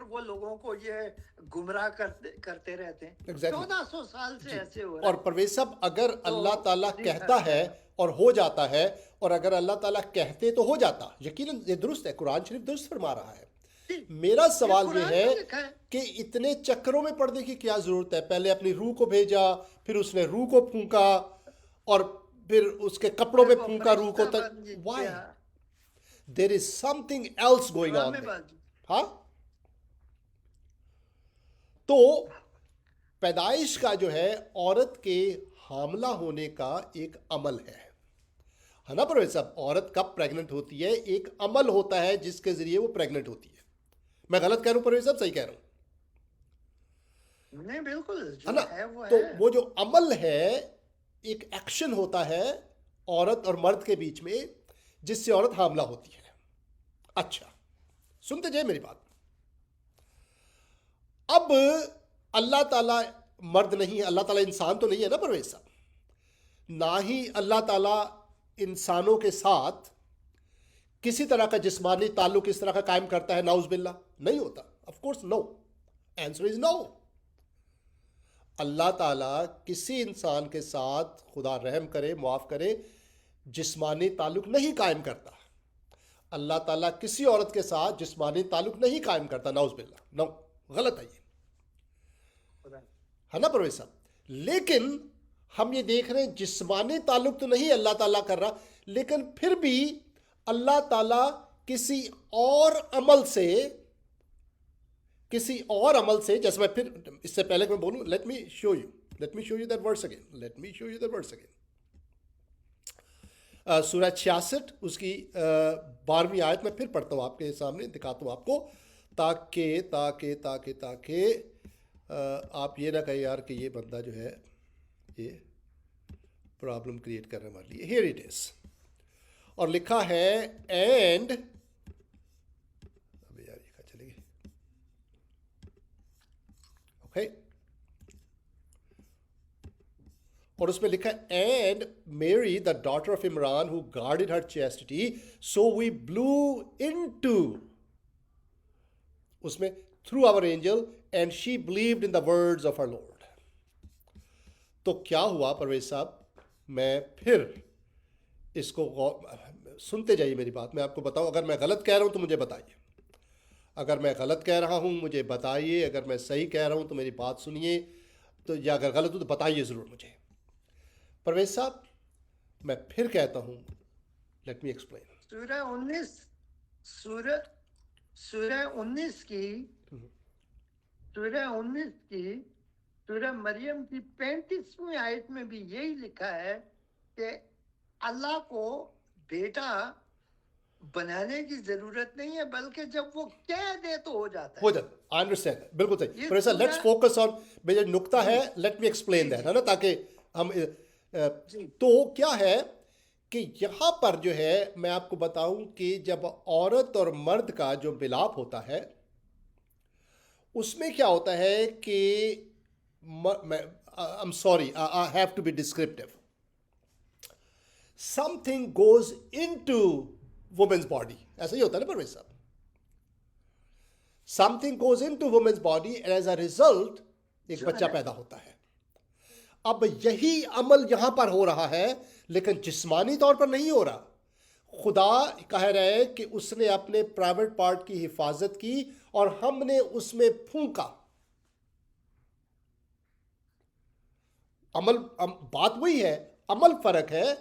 वो लोगों को ये गुमराह करते रहते हैं। Exactly. 1400 साल से जी। ऐसे हो रहा और है। परवेज साहब, अगर तो अल्लाह ताला जी, कहता हाँ, है और हो जाता है, और अगर अल्लाह ताला कहते तो हो जाता, यकीनन ये दुरुस्त है, कुरान शरीफ दुरुस्त फरमा रहा है। जी, मेरा ये सवाल ये कुरान है में लिखा है। कि इतने चक्करों में पड़ने की क्या जरूरत है? पहले अपनी रूह को भेजा, फिर उसने रूह को फूंका, और फिर उसके कपड़ों फिर में वो फूंका रूह को। फरिश्ता तक बन वाई? गया। There is something else going on there. ड्रामेबाजी। हाँ, तो पैदाइश का जो है औरत के हामला होने का एक अमल है ना परवेज साहब? औरत कब प्रेग्नेंट होती है? एक अमल होता है जिसके जरिए वो प्रेग्नेंट होती है। मैं गलत कह रहा हूं परवेज साहब, सही कह रहा हूं? नहीं, बिल्कुल है जो ना? है वो तो है। वो जो अमल है, एक एक्शन होता है औरत और मर्द के बीच में, जिससे औरत हामला होती है। अच्छा, सुनते जाइए मेरी बात। अब अल्लाह ताला मर्द नहीं है, अल्लाह ताला इंसान तो नहीं है ना परवेज साहब? ना ही अल्लाह ताला इंसानों के साथ किसी तरह का जिस्मानी ताल्लुक इस तरह का कायम करता है, नाउज बिल्ला, नहीं होता। Of course no, answer is no. Allah ताला किसी इंसान के साथ, खुदा रहम करे माफ करे, जिस्मानी ताल्लुक नहीं कायम करता। अल्लाह ताला किसी औरत के साथ जिस्मानी ताल्लुक नहीं कायम करता, नाउज बिल्ला, नो, गलत है ये, है ना परवेज साहब? लेकिन हम ये देख रहे हैं जिस्मानी ताल्लुक तो नहीं अल्लाह ताला कर रहा, लेकिन फिर भी अल्लाह ताला किसी और अमल से, जैसे मैं फिर इससे पहले मैं बोलूं, let me show you that words again. सूरह 66 उसकी 12वीं आयत में फिर पढ़ता हूं आपके सामने, दिखाता हूं आपको, ताकि ताकि ताकि ताकि आप ये ना कहें यार कि ये बंदा जो है ये प्रॉब्लम क्रिएट करने वाली है। हियर इट इज, और लिखा है एंड, अबे यार ये कहाँ चली गई? ओके, और उसमें लिखा है and Mary the daughter of Imran who guarded her chastity so we blew into, उसमें through our angel and she believed in the words of our lord. तो क्या हुआ परवेज साहब? मैं फिर इसको सुनते जाइए मेरी बात, मैं आपको बताऊं। अगर मैं गलत कह रहा हूं तो मुझे बताइए, अगर मैं गलत कह रहा हूं मुझे बताइए, अगर मैं सही कह रहा हूं तो मेरी बात सुनिए, तो या अगर गलत हो तो बताइए ज़रूर मुझे। परवेज साहब, मैं फिर कहता हूं, लेट मी एक्सप्लेन। सूरह 19 सूरह सूरह 19 की सूरह मरियम की 35वीं आयत में भी यही लिखा है कि अल्लाह को बेटा बनाने की जरूरत नहीं है, बल्कि जब वो कह दे तो हो जाता हो है। जाता, आई अंडरस्टैंड, बिल्कुल सही। ये प्रोफेसर लेट्स सूरह फोकस ऑन, मेरा नुक्ता जी है, लेट मी एक्सप्लेन जी दैट, जी है ना, ताकि हम जी तो क्या है कि यहाँ पर जो है मैं आपको बताऊं कि जब औरत और मर्द का जो मिलाप होता है, उसमें क्या होता है कि I am sorry, I have to be descriptive, something goes into women's body, ऐसा ही होता है ना परवेज साहब? Something goes into women's body and as a result एक जो बच्चा है पैदा होता है। अब यही अमल यहां पर हो रहा है, लेकिन जिस्मानी तौर पर नहीं हो रहा। खुदा कह रहे हैं कि उसने अपने प्राइवेट पार्ट की हिफाजत की और हमने उसमें फूंका। बात वही है, अमल फर्क है,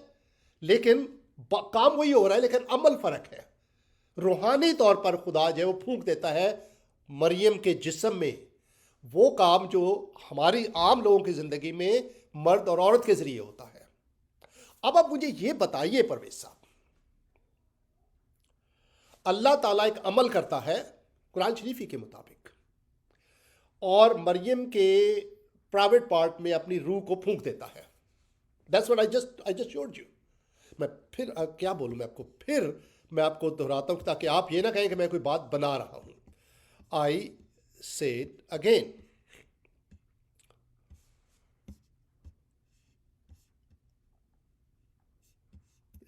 लेकिन काम वही हो रहा है, लेकिन अमल फर्क है। रूहानी तौर पर खुदा जो है वो फूंक देता है मरियम के जिस्म में वो काम जो हमारी आम लोगों की जिंदगी में मर्द और औरत के जरिए होता है। अब आप मुझे ये बताइए परवेज साहब, अल्लाह ताला एक अमल करता है कुरान शरीफी के मुताबिक, और मरियम के प्राइवेट पार्ट में अपनी रूह को फूंक देता है। That's what I just showed you. मैं फिर क्या बोलूं, मैं आपको दोहराता हूं ताकि आप ये ना कहें कि मैं कोई बात बना रहा हूं। आई सेड अगेन,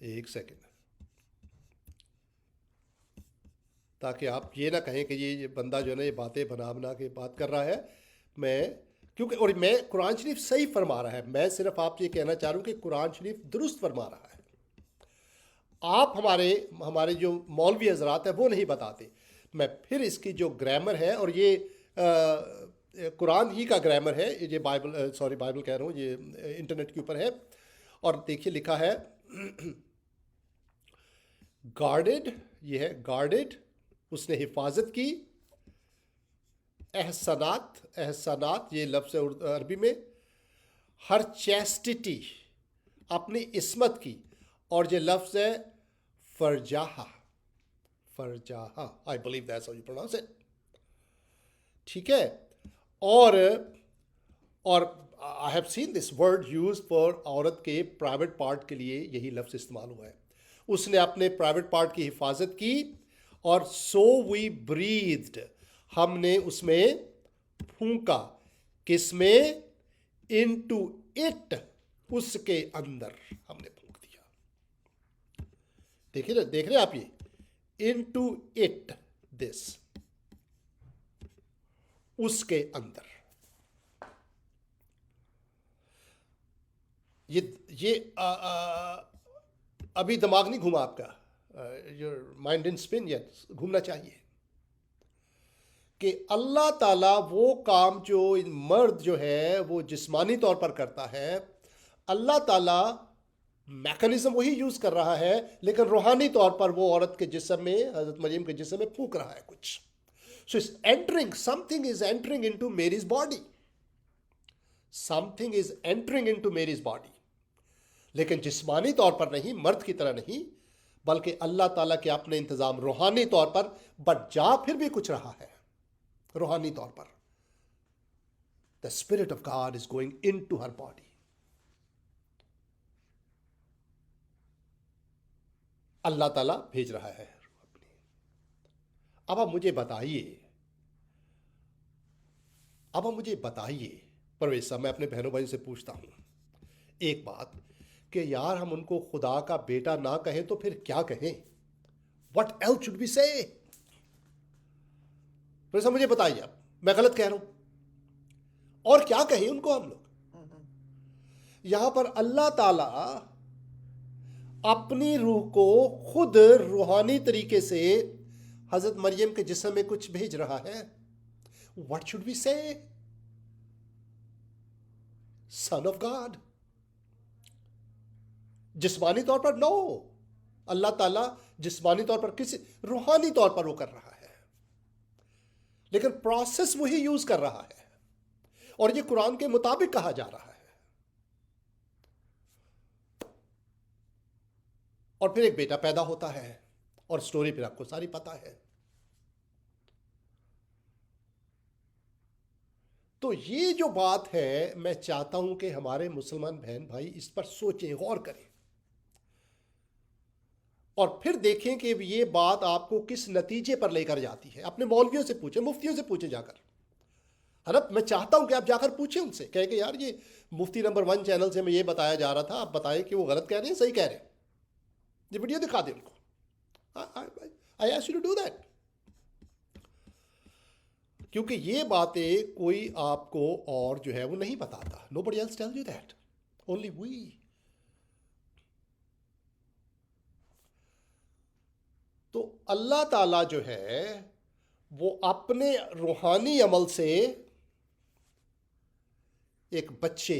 एक सेकेंड, ताकि आप ये ना कहें कि ये बंदा जो है ना ये बातें बना बना के बात कर रहा है। मैं क्योंकि और मैं कुरान शरीफ सही फरमा रहा है, मैं सिर्फ आपसे ये कहना चाह रहा हूँ कि कुरान शरीफ दुरुस्त फरमा रहा है। आप हमारे हमारे जो मौलवी हजरात है वो नहीं बताते। मैं फिर इसकी जो ग्रामर है, और ये कुरान ही का ग्रामर है, ये बाइबल सॉरी बाइबल कह रहा हूँ, ये इंटरनेट के ऊपर है। और देखिए लिखा है गार्डेड, ये है गार्डेड, उसने हिफाजत की। एहसनात, एहसनात ये लफ्ज़ है अरबी में। हर चैस्टिटी, अपनी इस्मत की। और ये लफ्ज़ है फरजाहा, फरजाहा, I believe that's how you pronounce it. ठीक है। और I have seen this word use for औरत के प्राइवेट पार्ट के लिए यही लफ्ज़ इस्तेमाल हुआ है। उसने अपने प्राइवेट पार्ट की हिफाजत की। और सो वी ब्रीथ्ड, हमने उसमें फूंका। किसमें? इनटू इट, उसके अंदर हमने फूंक दिया। देखिए ना, देख रहे हैं आप ये इनटू इट, दिस, उसके अंदर। ये अभी दिमाग नहीं घूमा आपका, योर माइंड इन स्पिन, या घूमना चाहिए कि अल्लाह ताला वो काम जो मर्द जो है वो जिस्मानी तौर पर करता है, अल्लाह ताला मैकेनिज्म वही यूज कर रहा है, लेकिन रूहानी तौर पर वो औरत के जिस्म में, हजरत मरियम के जिस्म में फूंक रहा है कुछ। So is entering, something is entering into Mary's body, something is entering into Mary's body, लेकिन जिस्मानी तौर पर नहीं, मर्द की तरह नहीं, बल्कि अल्लाह ताला के अपने इंतजाम रूहानी तौर पर। बट जा फिर भी कुछ रहा है रूहानी तौर पर। The spirit of God is going in to her body. Allah ताला भेज रहा है अपनी। अब आप मुझे बताइए, अब आप मुझे बताइए परवेज साहब, मैं अपने बहनों भाई से पूछता हूं एक बात, कि यार हम उनको खुदा का बेटा ना कहें तो फिर क्या कहें? वट एल्स शुड बी से? परवेज साहब मुझे बताइए, अब मैं गलत कह रहा हूं? और क्या कहें उनको हम लोग? यहां पर अल्लाह ताला अपनी रूह को खुद रूहानी तरीके से हजरत मरियम के जिस्म में कुछ भेज रहा है। व्हाट शुड वी से? Son of God. जिस्मानी तौर पर नो, अल्लाह ताला जिस्मानी तौर पर किसी, रूहानी तौर पर वो कर रहा है, लेकिन प्रोसेस वही यूज कर रहा है, और ये कुरान के मुताबिक कहा जा रहा है। और फिर एक बेटा पैदा होता है, और स्टोरी फिर आपको सारी पता है। तो ये जो बात है, मैं चाहता हूं कि हमारे मुसलमान बहन भाई इस पर सोचें, गौर करें, और फिर देखें कि ये बात आपको किस नतीजे पर लेकर जाती है। अपने मौलवियों से पूछें, मुफ्तियों से पूछें जाकर, है ना। मैं चाहता हूं कि आप जाकर पूछें उनसे, कहें कि यार ये मुफ्ती नंबर 1 चैनल से मैं ये बताया जा रहा था, आप बताएं कि वो गलत कह रहे हैं, सही कह रहे हैं। ये वीडियो दिखा दें उनको। I ask you to do that, क्योंकि ये बातें कोई आपको और जो है वो नहीं बताता। Nobody else tell you that, only we. तो अल्लाह ताला जो है वो अपने रूहानी अमल से एक बच्चे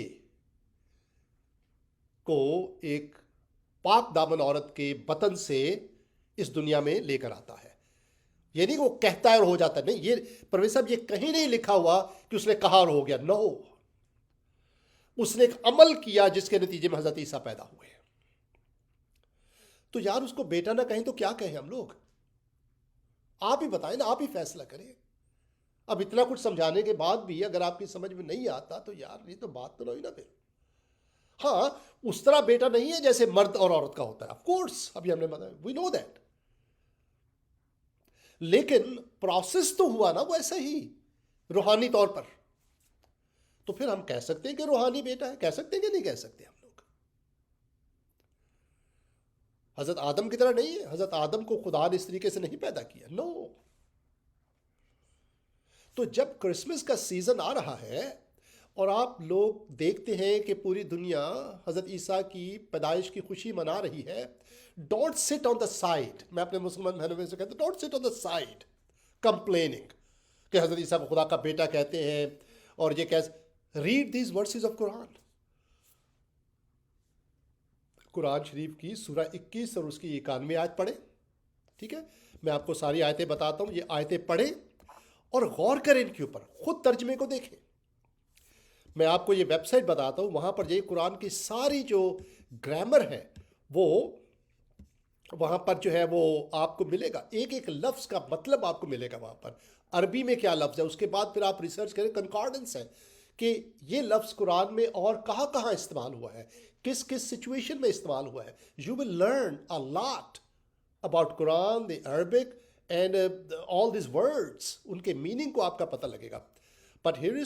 को एक पाक दामन औरत के बतन से इस दुनिया में लेकर आता है। ये नहीं कि वो कहता है और हो जाता है, नहीं। ये परवेज साहब ये कहीं नहीं लिखा हुआ कि उसने कहा और हो गया, नो। उसने एक अमल किया जिसके नतीजे में हजरत ईसा पैदा हुए। तो यार उसको बेटा ना कहें तो क्या कहें हम लोग? आप ही बताएं ना, आप ही फैसला करें। अब इतना कुछ समझाने के बाद भी अगर आपकी समझ में नहीं आता तो यार ये तो बात तो नहीं ना फिर। हाँ, उस तरह बेटा नहीं है जैसे मर्द और औरत का होता है, ऑफ कोर्स, अभी हमने बताया, वी नो दैट, लेकिन प्रोसेस तो हुआ ना वो ऐसा ही रूहानी तौर पर। तो फिर हम कह सकते हैं कि रूहानी बेटा है, कह सकते हैं कि नहीं कह सकते हम लोग? हज़रत आदम की तरह नहीं है। हज़रत आदम को खुदा ने इस तरीके से नहीं पैदा किया, नो। तो जब क्रिसमस का सीज़न आ रहा है और आप लोग देखते हैं कि पूरी दुनिया हज़रत ईसा की पैदाइश की खुशी मना रही है, don't sit on the side. मैं अपने मुसलमान बहनों से कहता हूँ, don't sit on the side complaining कि हज़रत ईसा को खुदा का बेटा कहते हैं और ये कैसे। Read these verses of Quran. Quran शरीफ की सूरा 21 और उसकी 91 आयत पढ़े, ठीक है। मैं आपको सारी आयतें बताता हूँ, ये आयतें पढ़ें और गौर करें इनके ऊपर, खुद तर्जमे को देखें। मैं आपको ये वेबसाइट बताता हूँ, वहाँ पर ये कुरान की सारी जो ग्रामर है वो वहाँ पर जो है वो आपको मिलेगा, एक एक लफ्ज़ का मतलब आपको मिलेगा वहाँ पर, अरबी में क्या लफ्ज़ है। उसके बाद फिर आप रिसर्च करें, कंकॉर्डेंस है कि ये लफ्ज़ कुरान में और कहाँ कहाँ इस्तेमाल हुआ है, किस किस सिचुएशन में इस्तेमाल हुआ है। You will learn a lot about Quran, the Arabic and all this words, उनके मीनिंग को आपका पता लगेगा। बट हियर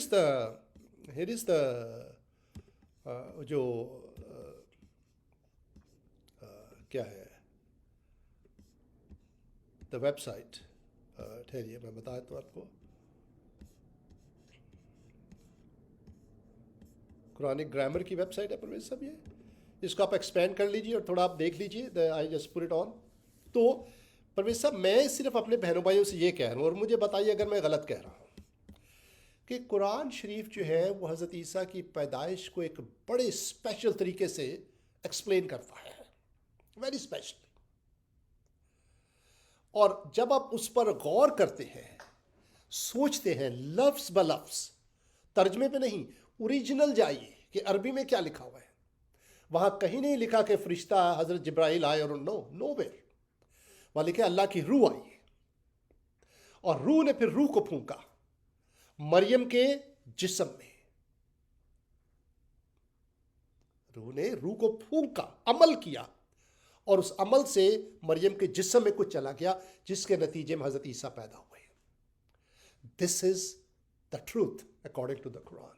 इज़ द जो क्या है द वेबसाइट, ठहरिए मैं बताया तो आपको। कुरानिक ग्रामर की वेबसाइट है परवेज साहब, ये इसको आप एक्सपेंड कर लीजिए और थोड़ा आप देख लीजिए। I just put it on. तो परवेज साहब, मैं सिर्फ अपने बहनों भाइयों से ये कह रहा हूँ, और मुझे बताइए अगर मैं गलत कह रहा हूँ, कि कुरान शरीफ जो है वो हज़रत ईसा की पैदाइश को एक बड़े स्पेशल तरीके से एक्सप्लेन करता है, वेरी स्पेशल। और जब आप उस पर गौर करते हैं, सोचते हैं लफ्ज़ ब लफ्ज़, तर्जमे पे नहीं, ओरिजिनल जाइए कि अरबी में क्या लिखा हुआ है। वहाँ कहीं नहीं लिखा कि फरिश्ता हज़रत जिब्राइल आए, और नो वेयर। वहाँ लिखा अल्लाह की रूह आई और रूह ने फिर रूह को फूंका मरियम के जिस्म में। रूह ने रूह को फूंका, अमल किया, और उस अमल से मरियम के जिस्म में कुछ चला गया, जिसके नतीजे में हज़रत ईसा पैदा हुए। This is the truth according to the Quran.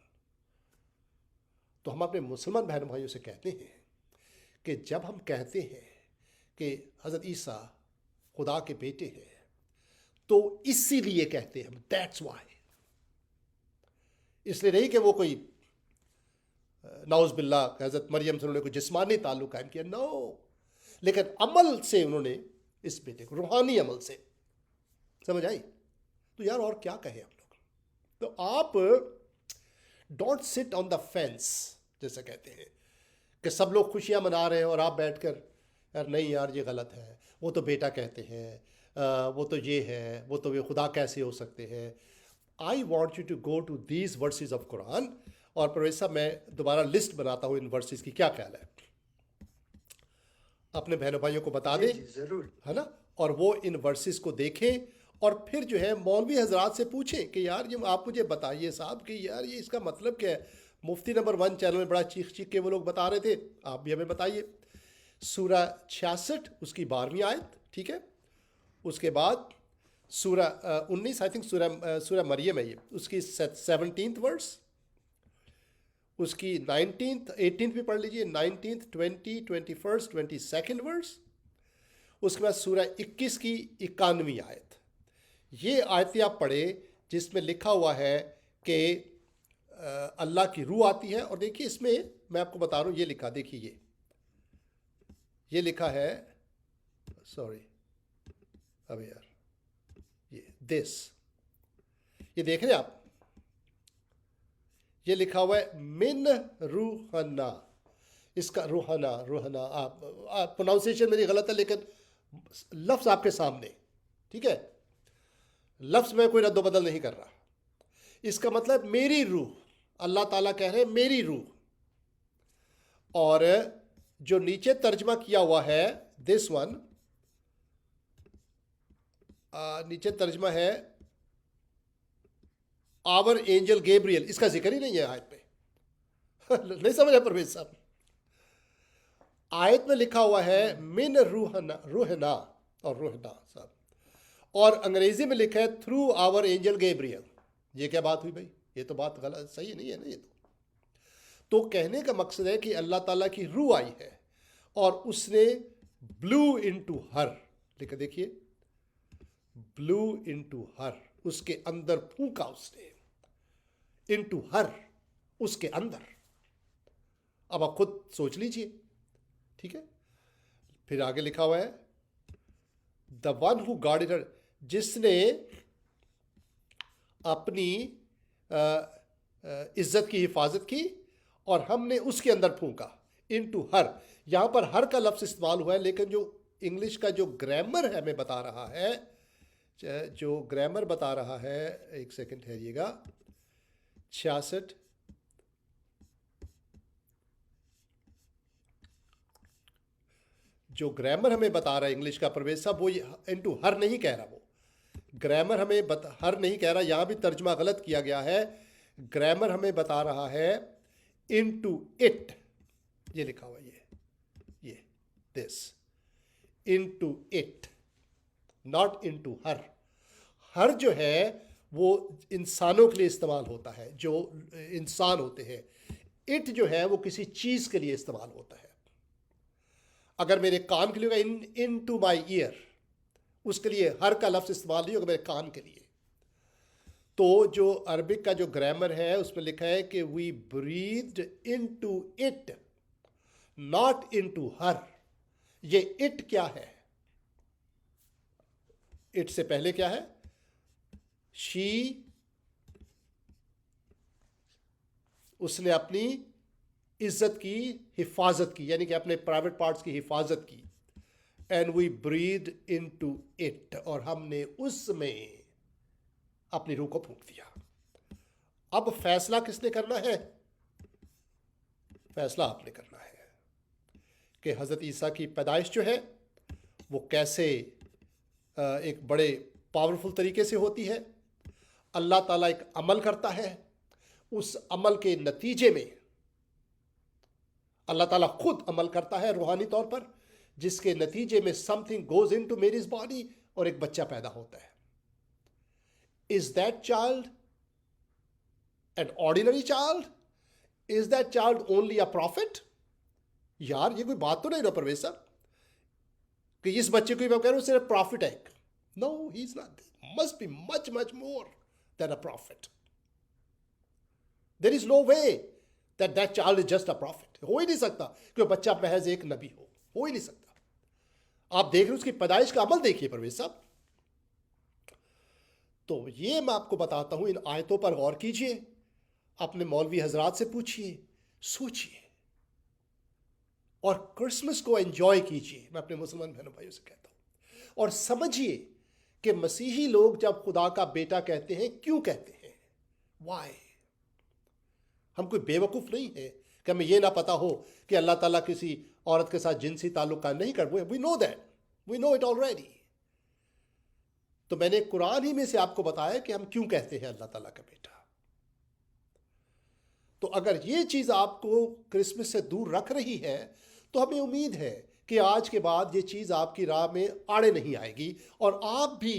तो हम अपने मुसलमान बहन भाइयों से कहते हैं कि जब हम कहते हैं कि हज़रत ईसा खुदा के बेटे हैं, तो इसीलिए कहते हैं हम, दैट्स वाई। इसलिए नहीं कि वो कोई नाउज़ बिल्ला हज़रत मरियम से उन्होंने कोई जिस्मानी ताल्लुक़ कायम किया, नो, लेकिन अमल से उन्होंने इस बेटे को, रूहानी अमल से, समझ आई। तो यार और क्या कहें हम लोग। तो आप don't sit on the fence, जैसे कहते हैं कि सब लोग खुशियां मना रहे हैं और आप बैठकर यार नहीं यार ये गलत है, वो तो बेटा कहते हैं, वो तो ये है, वो तो वे खुदा कैसे हो सकते हैं। I want you to go to these verses of Quran. और परवेज साहब, मैं दोबारा लिस्ट बनाता हूँ इन वर्सेज की, क्या ख्याल है, अपने बहनों भाइयों को बता दें, जरूर, है ना। और वो इन वर्सेस को देखें और फिर जो है मौलवी हजरात से पूछें कि यार ये आप मुझे बताइए साहब कि यार ये इसका मतलब क्या है। मुफ्ती नंबर 1 चैनल में बड़ा चीख चीख के वो लोग बता रहे थे, आप भी हमें बताइए। सूरा 66 उसकी 12वीं आयत, ठीक है। उसके बाद सूरा 19, आई थिंक सूरा मरियम है ये, उसकी 17th वर्स, उसकी 19th 18th भी पढ़ लीजिए, 19th 20 21 22 वर्स। उसके बाद सूरा 21 की 91वीं आयत। ये आयतें आप पढ़े जिसमें लिखा हुआ है कि अल्लाह की रूह आती है। और देखिए इसमें मैं आपको बता रहा हूँ, ये लिखा, देखिए ये लिखा है, सॉरी अब यार, ये दिस, ये देख रहे हैं आप, ये लिखा हुआ है मिन रूहना। इसका रूहना, आप प्रोनाउंसिएशन मेरी गलत है, लेकिन लफ्ज़ आपके सामने, ठीक है। लफ्ज़ में कोई रद्दोबदल नहीं कर रहा। इसका मतलब मेरी रूह, अल्लाह ताला कह रहे हैं मेरी रूह। और जो नीचे तर्जमा किया हुआ है दिस वन, नीचे तर्जमा है आवर एंजल गैब्रियल, इसका जिक्र ही नहीं है आयत पे। नहीं समझा परवेज साहब, आयत में लिखा हुआ है मिन रूहना और रूहना साहब, और अंग्रेजी में लिखा है थ्रू आवर एंजल गैब्रियल। ये क्या बात हुई भाई, ये तो बात गलत, सही नहीं है ना ये तो कहने का मकसद है कि अल्लाह ताला की रूह आई है और उसने ब्लू इनटू हर, लिखा देखिए, ब्लू इनटू हर, उसके अंदर फूंका उसने, इनटू हर, उसके अंदर। अब आप खुद सोच लीजिए, ठीक है। फिर आगे लिखा हुआ है द वन हु गार्डेड हर, जिसने अपनी इज्जत की हिफाजत की और हमने उसके अंदर फूंका, इनटू हर। यहां पर हर का लफ्ज इस्तेमाल हुआ है, लेकिन जो इंग्लिश का जो ग्रामर है हमें बता रहा है, जो ग्रामर बता रहा है, एक सेकंड ठहरिएगा, 66, जो ग्रामर हमें बता रहा है इंग्लिश का प्रवेश साहब, वो इनटू हर नहीं कह रहा, वो ग्रामर हमें हर नहीं कह रहा, यहां भी तर्जमा गलत किया गया है। ग्रामर हमें बता रहा है इनटू इट, ये लिखा हुआ ये this, into it, not into her. हर जो है वो इंसानों के लिए इस्तेमाल होता है, जो इंसान होते हैं। इट जो है वो किसी चीज के लिए इस्तेमाल होता है। अगर मेरे कान के लिए होगा इन टू माई ईयर, उसके लिए हर का लफ्ज इस्तेमाल नहीं होगा मेरे कान के लिए। तो जो अरबिक का जो ग्रामर है उसमें लिखा है कि we breathed into it, not into her. ये इट क्या है? इट से पहले क्या है? शी, उसने अपनी इज्जत की हिफाजत की, यानी कि अपने प्राइवेट पार्ट्स की हिफाजत की। And we breathe into it, और हमने उसमें अपनी रूह को फूंक दिया। अब फैसला किसने करना है? फैसला आपने करना है कि हज़रत ईसा की पैदाइश जो है वो कैसे एक बड़े पावरफुल तरीके से होती है। अल्लाह ताला एक अमल करता है, उस अमल के नतीजे में अल्लाह ताला खुद अमल करता है रूहानी तौर पर, जिसके नतीजे में something goes into Mary's body और एक बच्चा पैदा होता है। Is that child an ordinary child? Is that child only a prophet? यार ये कोई बात तो नहीं ना परवेज साहब कि इस बच्चे को मैं कह रहा हूं सिर्फ प्रॉफिट है। No, he is not, must be much much more than a prophet. There is no way that that child is just a prophet. हो ही नहीं सकता कि बच्चा महज एक नबी हो ही नहीं सकता। आप देख रहे हो उसकी पैदाइश का अमल देखिए परवेज साहब। तो ये मैं आपको बताता हूं, इन आयतों पर गौर कीजिए, अपने मौलवी हजरात से पूछिए, सोचिए और क्रिसमस को एंजॉय कीजिए। मैं अपने मुसलमान बहनों भाइयों से कहता हूं, और समझिए कि मसीही लोग जब खुदा का बेटा कहते हैं, क्यों कहते हैं, वाई। हम कोई बेवकूफ़ नहीं है कि हमें यह ना पता हो कि अल्लाह ताला किसी औरत के साथ जिनसी ताल्लुक कायम नहीं कर, we know that, we know it already. तो मैंने कुरान ही में से आपको बताया कि हम क्यों कहते हैं अल्लाह ताला का बेटा। तो अगर ये चीज़ आपको क्रिसमस से दूर रख रही है तो हमें उम्मीद है कि आज के बाद ये चीज़ आपकी राह में आड़े नहीं आएगी और आप भी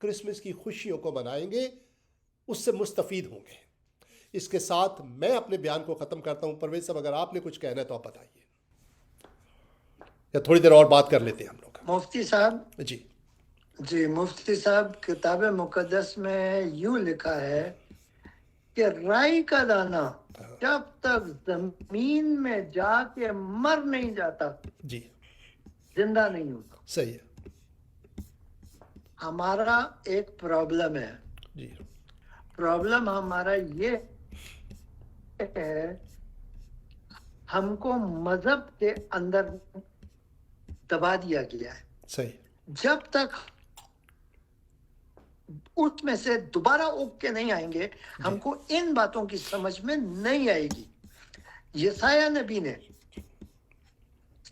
क्रिसमस की खुशियों को मनाएंगे, उससे मुस्तफ़ीद होंगे। इसके साथ मैं अपने बयान को ख़त्म करता हूँ। परवेज साहब, अगर आपने कुछ कहना है तो आप बताइए, या थोड़ी देर और बात कर लेते हैं हम लोग। मुफ्ती साहब जी मुफ्ती साहब, किताब मुकद्दस में यूं लिखा है कि राई का दाना जब तक जमीन में जाके मर नहीं जाता जी, जिंदा नहीं होता। सही है हमारा एक प्रॉब्लम है जी। प्रॉब्लम हमारा ये है, हमको मजहब के अंदर दबा दिया गया है। सही। जब तक उसमें से दोबारा उग के नहीं आएंगे, हमको इन बातों की समझ में नहीं आएगी। यसाया नबी ने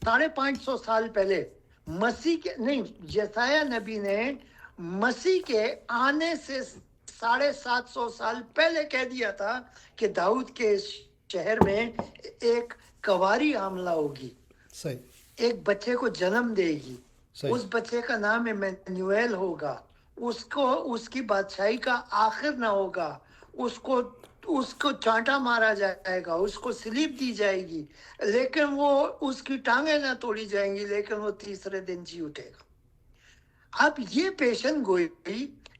550 साल पहले मसीह के नहीं, यसाया नबी ने मसीह के आने से 750 साल पहले कह दिया था कि दाऊद के शहर में एक कवारी आमला होगी, सही। एक बच्चे को जन्म देगी, सही। उस बच्चे का नाम इमैनुएल होगा, उसको उसकी बादशाही का आखिर ना होगा, उसको उसको चांटा मारा जाएगा, उसको स्लीप दी जाएगी, लेकिन वो उसकी टांगें ना तोड़ी जाएंगी, लेकिन वो तीसरे दिन जी उठेगा। अब ये पेशन गोई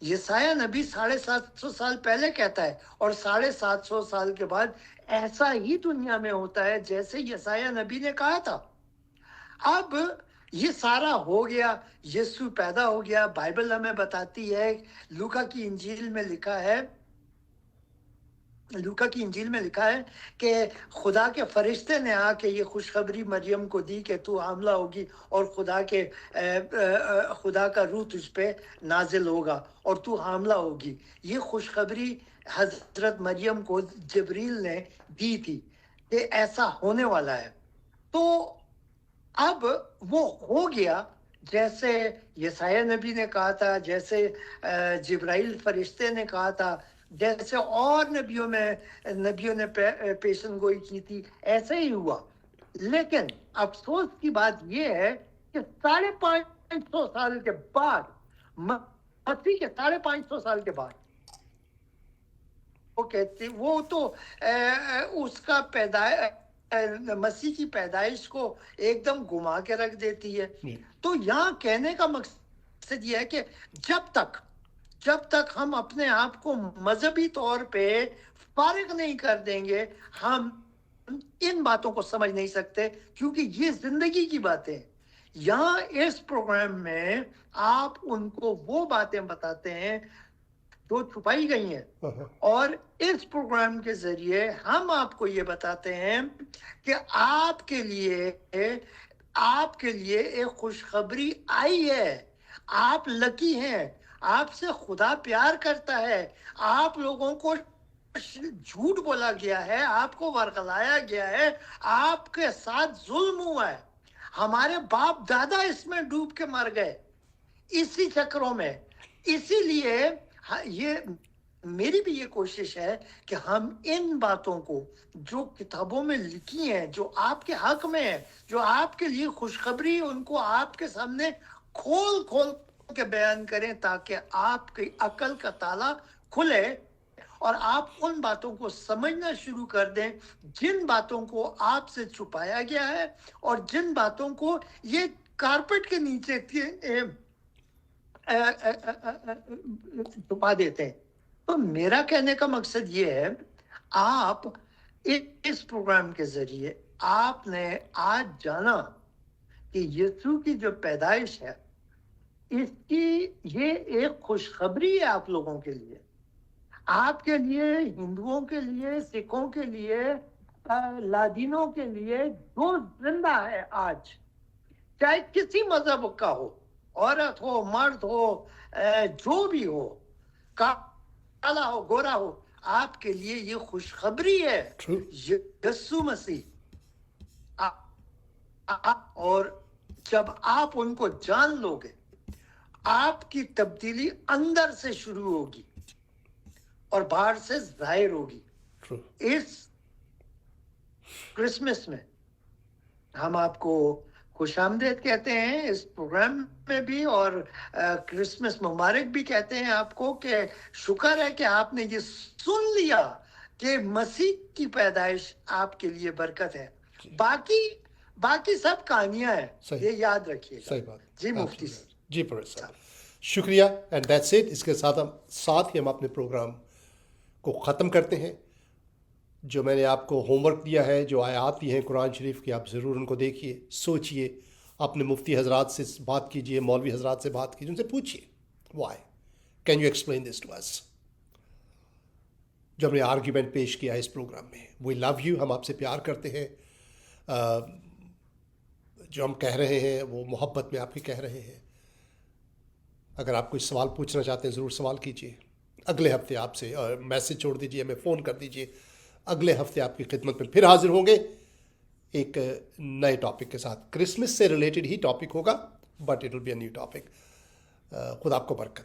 यसाया नबी 750 साल पहले कहता है, और 750 साल के बाद ऐसा ही दुनिया में होता है जैसे यसाया नबी ने कहा था। अब ये सारा हो गया, यीशु पैदा हो गया। बाइबल हमें बताती है, लूका की इंजील में लिखा है, लूका की इंजील में लिखा है कि खुदा के फरिश्ते ने आके ये खुशखबरी मरियम को दी कि तू हामला होगी और खुदा का रूह तुझ पे नाजिल होगा और तू हामला होगी। ये खुशखबरी हजरत मरियम को जबरील ने दी थी कि ऐसा होने वाला है। तो अब वो हो गया जैसे यसाया नबी ने कहा था, जैसे जिब्राइल फरिश्ते ने कहा था, जैसे और नबियों ने पेशन गोई की थी, ऐसे ही हुआ। लेकिन अफसोस की बात यह है कि 550 साल के बाद, मसीह के 550 साल के बाद, वो कहते वो तो उसका मसीह की पैदाइश को एकदम घुमा के रख देती है। तो यहाँ कहने का मकसद यह है कि जब तक हम अपने आप को मजहबी तौर पे फारिग नहीं कर देंगे, हम इन बातों को समझ नहीं सकते, क्योंकि ये जिंदगी की बातें। यहाँ इस प्रोग्राम में आप उनको वो बातें बताते हैं जो छुपाई गई हैं, और इस प्रोग्राम के जरिए हम आपको ये बताते हैं कि आपके लिए एक खुशखबरी आई है। आप लकी हैं, आपसे खुदा प्यार करता है। आप लोगों को झूठ बोला गया है, आपको वरगलाया गया है, आपके साथ जुल्म हुआ है। हमारे बाप दादा इसमें डूब के मर गए इसी चक्रों में। इसीलिए ये मेरी भी ये कोशिश है कि हम इन बातों को जो किताबों में लिखी हैं, जो आपके हक में है, जो आपके लिए खुशखबरी, उनको आपके सामने खोल के बयान करें, ताकि आपकी अकल का ताला खुले और आप उन बातों को समझना शुरू कर दें जिन बातों को आपसे छुपाया गया है और जिन बातों को ये कारपेट के नीचे छुपा देते हैं। तो मेरा कहने का मकसद ये है, आप इस प्रोग्राम के जरिए आपने आज जाना कि यीशु की जो पैदाइश है, इसकी ये एक खुशखबरी है आप लोगों के लिए, आपके लिए, हिंदुओं के लिए, सिखों के लिए, लादीनों के लिए, जो जिंदा है आज, चाहे किसी मजहब का हो, औरत हो, मर्द हो, जो भी हो, काला हो, गोरा हो, आपके लिए ये खुशखबरी है। यीशु मसीह और जब आप उनको जान लोगे, आपकी तब्दीली अंदर से शुरू होगी और बाहर से जाहिर होगी। इस क्रिसमस में हम आपको खुशामदीद कहते हैं, इस प्रोग्राम में भी, और क्रिसमस मुबारक भी कहते हैं आपको, कि शुक्र है कि आपने ये सुन लिया कि मसीह की पैदाइश आपके लिए बरकत है। बाकी सब कहानियां हैं, ये याद रखिएगा। सही बात जी मुफ्ती साहब। जी प्रोफेसर, शुक्रिया। And that's it. इसके साथ ही हम अपने प्रोग्राम को ख़त्म करते हैं। जो मैंने आपको होमवर्क दिया है, जो आयात दी हैं कुरान शरीफ की, आप ज़रूर उनको देखिए, सोचिए, अपने मुफ्ती हजरात से बात कीजिए, मौलवी हजरात से बात कीजिए, उनसे पूछिए why can you explain this to us. जो हमने आर्ग्यूमेंट पेश किया इस प्रोग्राम में, वी लव यू, हम आपसे प्यार करते हैं। जो हम कह रहे हैं वो मोहब्बत में आपके कह रहे हैं। अगर आप कोई सवाल पूछना चाहते हैं, ज़रूर सवाल कीजिए। अगले हफ्ते आपसे मैसेज छोड़ दीजिए, हमें फ़ोन कर दीजिए। अगले हफ्ते आपकी खिदमत में फिर हाजिर होंगे एक नए टॉपिक के साथ। क्रिसमस से रिलेटेड ही टॉपिक होगा, but it will be a new topic. खुदा आपको बरकत।